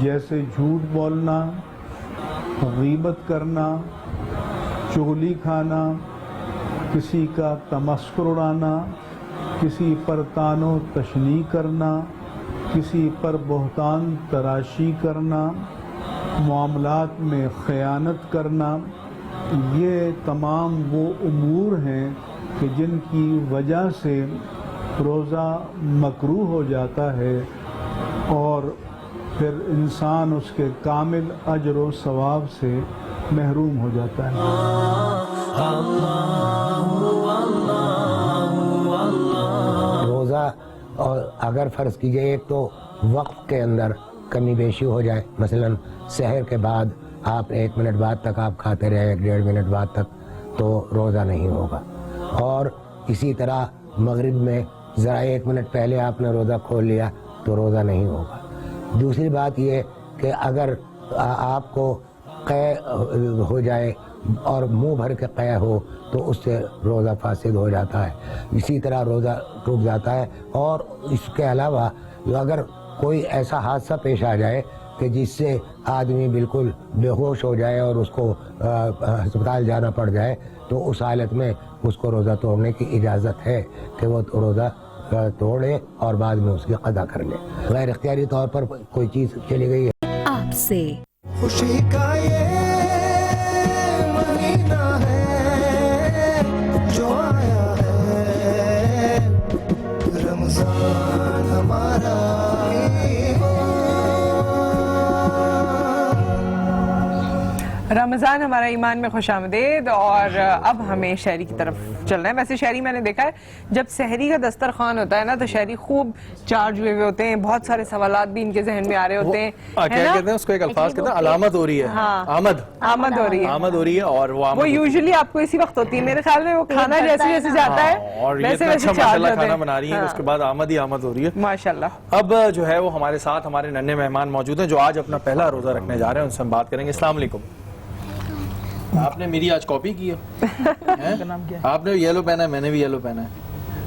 جیسے جھوٹ بولنا, غیبت کرنا, چغلی کھانا, کسی کا تمسخر اڑانا, کسی پر طعن و تشنیع کرنا, کسی پر بہتان تراشی کرنا, معاملات میں خیانت کرنا, یہ تمام وہ امور ہیں کہ جن کی وجہ سے روزہ مکروہ ہو جاتا ہے اور پھر انسان اس کے کامل اجر و ثواب سے محروم ہو جاتا ہے. روزہ اور اگر فرض کیجئے ایک تو وقت کے اندر کمی بیشی ہو جائے, مثلا سحر کے بعد آپ 1 منٹ بعد تک آپ کھاتے رہے 1-1.5 منٹ بعد تک, تو روزہ نہیں ہوگا. اور اسی طرح مغرب میں ذرا 1 منٹ پہلے آپ نے روزہ کھول لیا تو روزہ نہیں ہوگا. دوسری بات یہ کہ اگر آپ کو قے ہو جائے اور منہ بھر کے قے ہو تو اس سے روزہ فاسد ہو جاتا ہے, اسی طرح روزہ ٹوٹ جاتا ہے. اور اس کے علاوہ اگر کوئی ایسا حادثہ پیش آ جائے کہ جس سے آدمی بالکل بے ہوش ہو جائے اور اس کو ہسپتال جانا پڑ جائے, تو اس حالت میں اس کو روزہ توڑنے کی اجازت ہے کہ وہ روزہ توڑے اور بعد میں اس کی قضا کر لے. غیر اختیاری طور پر کوئی چیز چلی گئی ہے آپ سے خوشی کا یہ مہینہ ہے جو آیا ہے, رمضان ہمارا رمضان ہمارا ایمان میں خوش آمدید. اور اب ہمیں شہری کی طرف چلنا ہے. ویسے شہری میں نے دیکھا ہے جب سحری کا دسترخوان ہوتا ہے نا تو شہری خوب چارج ہوئے ہوئے ہوتے ہیں, بہت سارے سوالات بھی ان کے ذہن میں آ رہے ہوتے ہیں. کیا کہتے ہیں اس کو, ایک الفاظ کہتے ہیں علامت ہو رہی ہے, آمد ہو رہی ہے, آمد ہو رہی ہے. اور وہ یوزلی آپ کو اسی وقت ہوتی ہے میرے خیال میں. وہ کھانا جیسے جیسے جاتا ہے اور یہ اتنا اچھا ماشاءاللہ کھانا بنا رہی ہیں, اس کے بعد آمد ہی آمد ہو رہی ہے ماشاءاللہ. اب جو ہے وہ ہمارے ساتھ ہمارے ننھے مہمان موجود ہیں جو آج اپنا پہلا روزہ رکھنے جا رہے ہیں, ان سے ہم بات کریں گے. السلام علیکم. آپ نے میری آج کاپی کی ہے, آپ نے یلو پہنا ہے, میں نے بھی یلو پہنا ہے,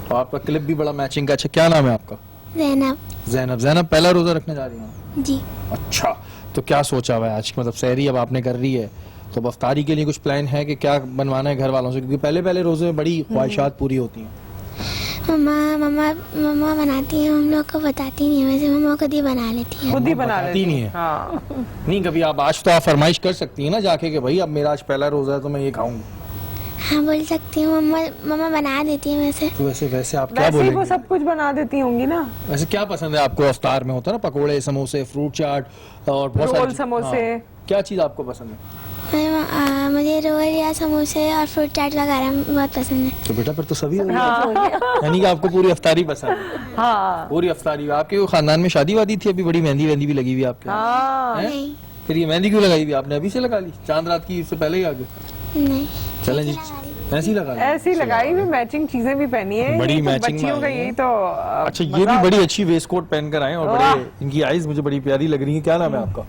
اور آپ کا کلپ بھی بڑا میچنگ کا. اچھا کیا نام ہے آپ کا؟ زینب. زینب پہلا روزہ رکھنے جا رہی ہیں؟ جی. اچھا, تو کیا سوچا ہوا ہے آج, مطلب سحری اب آپ نے کر رہی ہے تو اب افطاری کے لیے کچھ پلان ہے کہ کیا بنوانا ہے گھر والوں سے, کیونکہ پہلے روزے میں بڑی خواہشات پوری ہوتی ہیں. مما بناتی ہیں, ہم لوگ کو بتاتی نہیں, ویسے مما خود ہی بنا لیتی ہیں. خود ہی بنا لیتی نہیں ہے. نہیں کبھی آپ آج تو آپ فرمائش کر سکتی ہیں نا جا کے کہ بھائی اب میرا آج پہلا روزہ ہے تو میں یہ کھاؤں گی. ہاں بول سکتی ہوں, مما بنا دیتی ہیں. ویسے آپ کیا بولیں گے؟ وہ سب کچھ بنا دیتی ہوں گی نا. ویسے کیا پسند ہے آپ کو افطار میں, ہوتا ہے نا پکوڑے, سموسے, فروٹ چاٹ اور بہت رول, سموسے, کیا چیز آپ کو پسند ہے؟ مجھے رول یا سموسے اور فروٹ چاٹ وغیرہ بہت پسند ہے. تو بیٹا پھر تو سبھی ہو گیا, یعنی کہ آپ کو پوری افطاری پسند ہے. ہاں پوری افطاری. آپ کے خاندان میں شادی وادی تھی ابھی, بڑی مہندی بھی لگی ہوئی آپ کے؟ پھر یہ مہندی کیوں لگائی ہوئی آپ نے, ابھی سے لگا لی, چاند رات کی سے پہلے ہی آگے؟ نہیں چلیں جی, ایسی لگائی ہوئی, میچنگ چیزیں بھی پہنی ہیں, بڑی بچیوں کا یہی تو. اچھا یہ بھی بڑی اچھی ویسٹ کوٹ پہن کر آئے اور بڑے ان کی آئیز مجھے بڑی پیاری لگ رہی ہیں. کیا نام ہے آپ کا؟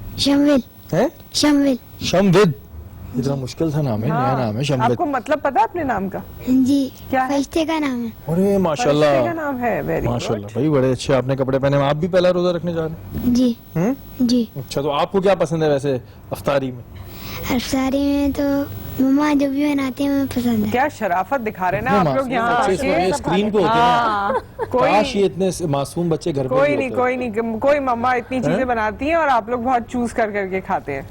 شمود. اتنا مشکل تھا نام ہے, نیا نام ہے شملت. آپ کو مطلب پتا ہے اپنے نام کا؟ جی, کیا ہے؟ فرشتے کا نام ہے. ارے ماشاءاللہ, فرشتے کا نام ہے. ویری ماشاءاللہ بھائی, بڑے اچھے آپ نے کپڑے پہنے. آپ بھی پہلا روزہ رکھنے جا رہے ہیں؟ جی جی. اچھا, تو آپ کو کیا پسند ہے ویسے افطاری میں؟ افطاری میں تو مما جو بھی بناتے ہیں مجھے پسند ہے. کیا شرافت دکھا رہے ہیں نا آپ لوگ یہاں اسکرین پہ ہوتے ہیں. کاش یہ اتنے معصوم بچے گھر پہ کوئی نہیں, کوئی مما اتنی چیزیں بناتی ہیں اور آپ لوگ بہت چوز کر کے کھاتے ہیں.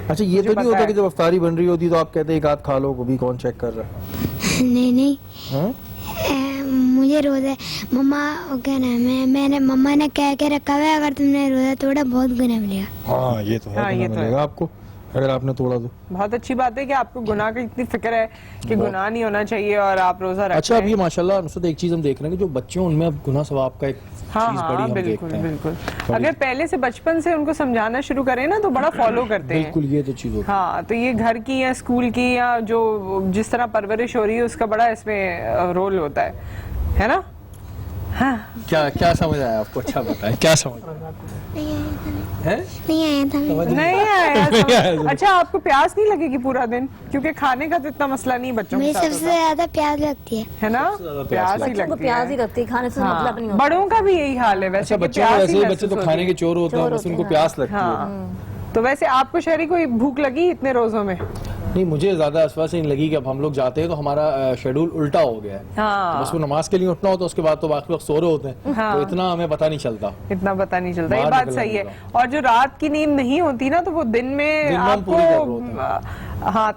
اچھا, یہ تو نہیں ہوتا کہ جب افطاری بن رہی ہوتی تو آپ کہتے ہیں ایک آدھ کھا لو, کبھی کون چیک کر رہا ہے؟ نہیں, مجھے روزہ مما کیا نام ہے, میں نے مما نے کہہ کے رکھا ہوا ہے اگر تم نے روزہ توڑا بہت گناہ ملے گا. ہاں یہ تو ہے, گناہ ملے گا آپ کو اگر آپ نے توڑا تو. بہت اچھی بات ہے کہ آپ کو گناہ کی اتنی فکر ہے کہ گناہ نہیں ہونا چاہیے اور آپ روزہ رکھتے ہیں. اچھا, اب یہ ماشاءاللہ نصرت ایک چیز ہم دیکھ رہے ہیں کہ جو بچے ہیں ان میں اب گناہ ثواب کا ایک چیز بڑی ہم دیکھتے ہیں. بالکل, اگر پہلے سے بچپن سے ان کو سمجھانا شروع کریں نا تو بڑا فالو کرتے ہیں. بالکل, یہ تو چیز ہوتی ہے. ہاں, تو یہ گھر کی یا اسکول کی یا جو جس طرح پرورش ہو رہی ہے اس کا بڑا اس میں رول ہوتا ہے نا. ہاں, کیا سمجھ آیا آپ کو؟ اچھا بتائیں, کیا سمجھ نہیں آیا تھا. اچھا, آپ کو پیاس نہیں لگے گی پورا دن؟ کیونکہ کھانے کا تو اتنا مسئلہ نہیں بچوں کے ساتھ. سب سے زیادہ پیاس لگتی ہے نا, پیاس ہی لگتی ہے, کھانے سے مطلب نہیں ہوتا. بڑوں کا بھی یہی حال ہے ویسے. بچے تو کھانے کے چور ہوتے ہیں, بس ان کو پیاس لگتی ہے. تو ویسے آپ کو شہری کوئی بھوک لگی اتنے روزوں میں؟ نہیں, مجھے زیادہ اس وجہ سے نہیں لگی کہ اب ہم لوگ جاتے ہیں تو ہمارا شیڈول الٹا ہو گیا ہے. بس وہ نماز کے لیے اٹھنا ہوتا ہے, اس کے بعد تو باقی وقت سو رہے ہوتے ہیں, تو اتنا ہمیں پتہ نہیں چلتا. یہ بات صحیح ہے. اور جو رات کی نیند نہیں ہوتی نا تو وہ دن میں آپ کو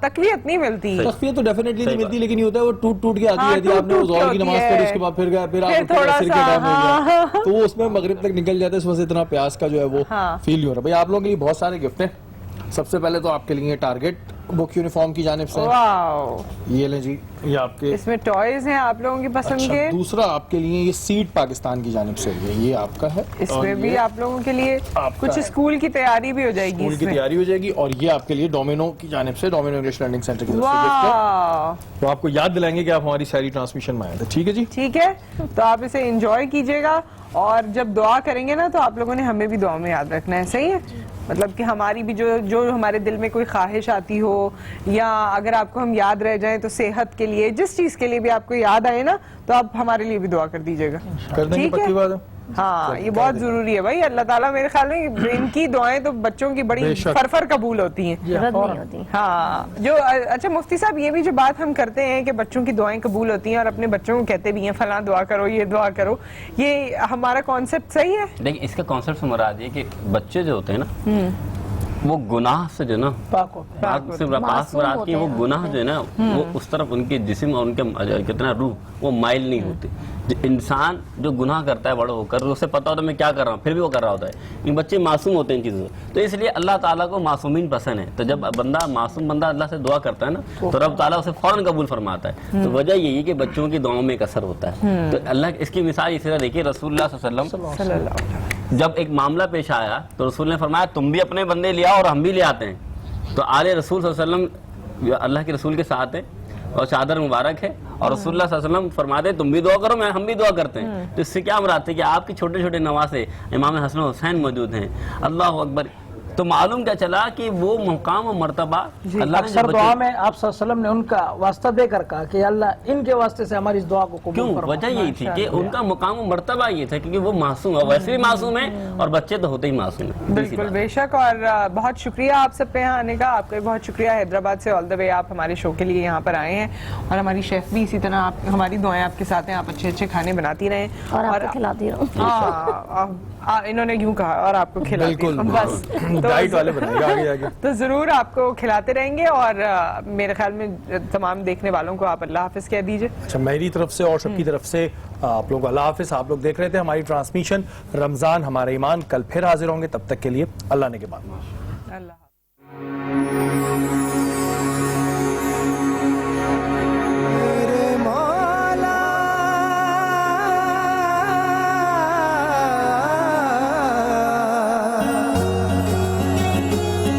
تقویت نہیں ملتی. تقویت تو ڈیفینیٹلی نہیں ملتی, لیکن یہ ہوتا ہے وہ ٹوٹ کے آتی رہتی ہے. آپ نے ظہر کی نماز پڑھی, اس کے بعد پھر آپ تھوڑا سا تو وہ اس میں مغرب تک نکل جاتا ہے. اس وجہ سے اتنا پیاس کا جو ہے وہ فیل نہیں ہو رہا. بھائی آپ لوگوں کے لیے بہت سارے گفٹ ہیں. سب سے پہلے تو آپ کے لیے ٹارگٹ بک یونیفارم کی جانب سے, یہ لیں جی, یہ آپ کے اس میں ٹوائز ہیں آپ لوگوں کی پسند کے. دوسرا آپ کے لیے یہ سیٹ پاکستان کی جانب سے, یہ آپ کا ہے. اس میں بھی آپ لوگوں کے لیے کچھ اسکول کی تیاری بھی ہو جائے گی, اسکول کی تیاری ہو جائے گی. اور یہ آپ کے لیے ڈومینو کی جانب سے, ڈومینو انگلش لرننگ سینٹر کی طرف سے. تو آپ کو یاد دلائیں گے کہ آپ ہماری ساری ٹرانسمیشن میں آئے تھے. ٹھیک ہے جی, ٹھیک ہے. تو آپ اسے انجوائے کیجئے گا, اور جب دعا کریں گے نا تو آپ لوگوں نے ہمیں بھی دعا میں یاد رکھنا ہے. صحیح ہے, مطلب کہ ہماری بھی جو ہمارے دل میں کوئی خواہش آتی ہو, یا اگر آپ کو ہم یاد رہ جائیں تو صحت کے لیے, جس چیز کے لیے بھی آپ کو یاد آئے نا تو آپ ہمارے لیے بھی دعا کر دیجئے گا. ٹھیک ہے, ہاں یہ بہت ضروری ہے بھائی. اللہ تعالیٰ میرے خیال میں ان کی دعائیں تو بچوں کی بڑی فرفر قبول ہوتی ہیں. ہاں, جو اچھا مفتی صاحب, یہ بھی جو بات ہم کرتے ہیں کہ بچوں کی دعائیں قبول ہوتی ہیں اور اپنے بچوں کو کہتے بھی ہیں فلاں دعا کرو, یہ دعا کرو, یہ ہمارا کانسیپٹ صحیح ہے؟ لیکن اس کا کانسیپٹ سے مراد یہ کہ بچے جو ہوتے ہیں نا وہ گناہ سے جو نا پاک مراد کی, وہ گناہ جو ہے نا وہ اس طرف ان کے جسم اور ان کے کتنا روح وہ مائل نہیں ہوتے. انسان جو گناہ کرتا ہے بڑا ہو کر, اسے پتا ہوتا ہے میں کیا کر رہا ہوں, پھر بھی وہ کر رہا ہوتا ہے. یہ بچے معصوم ہوتے ہیں ان چیزوں سے, تو اس لیے اللہ تعالیٰ کو معصومین پسند ہے. تو جب معصوم بندہ اللہ سے دعا کرتا ہے نا تو رب تعالیٰ اسے فوراً قبول فرماتا ہے. تو وجہ یہی ہے کہ بچوں کی دعاؤں میں ایک اثر ہوتا ہے. تو اللہ اس کی مثال اسی طرح دیکھیے, رسول اللہ صلی اللہ علیہ وسلم جب ایک معاملہ پیش آیا تو رسول نے فرمایا تم بھی اپنے بندے لے آؤ اور ہم بھی لے آتے ہیں. تو آل رسول صلی اللہ علیہ وسلم اللہ کے رسول کے ساتھ ہیں اور چادر مبارک ہے, اور رسول اللہ صلی اللہ علیہ وسلم فرماتے ہیں تم بھی دعا کرو, ہم بھی دعا کرتے ہیں. تو اس سے کیا مراد ہے کہ آپ کے چھوٹے چھوٹے نواسے امام حسن و حسین موجود ہیں. اللہ اکبر. تو معلوم کیا چلا کہ وہ مقام و مرتبہ اللہ اکثر دعا میں آپ صلی اللہ علیہ وسلم نے ان کا واسطہ دے کر کہا کہ اللہ ان کے واسطے سے ہماری اس دعا کو قبول فرما. وجہ یہی تھی کہ ان کا مقام و مرتبہ یہ تھا کیونکہ وہ معصوم ہے, ویسے بھی معصوم ہے اور بچے تو ہوتے ہی معصوم ہیں. بالکل, بے شک. اور بہت شکریہ آپ سب پہ یہاں آنے کا. آپ کا بہت شکریہ, حیدرآباد سے آل دا وے آپ ہمارے شو کے لیے یہاں پر آئے ہیں. اور ہماری شیف بھی اسی طرح, ہماری دعائیں آپ کے ساتھ ہیں, آپ اچھے اچھے کھانے بناتی رہیں اور آپ کو کھلاتی رہو. انہوں نے یوں کہا, اور آپ کو کھلاتی رہوں بس. ڈائٹ والے بنائیں گے آگے آگے. تو ضرور آپ کو کھلاتے رہیں گے. اور میرے خیال میں تمام دیکھنے والوں کو آپ اللہ حافظ کہہ دیجئے. اچھا, میری طرف سے اور سب کی طرف سے آپ لوگ اللہ حافظ. آپ لوگ دیکھ رہے تھے ہماری ٹرانسمیشن رمضان ہمارا ایمان. کل پھر حاضر ہوں گے, تب تک کے لیے اللہ نے کے بعد. اللہ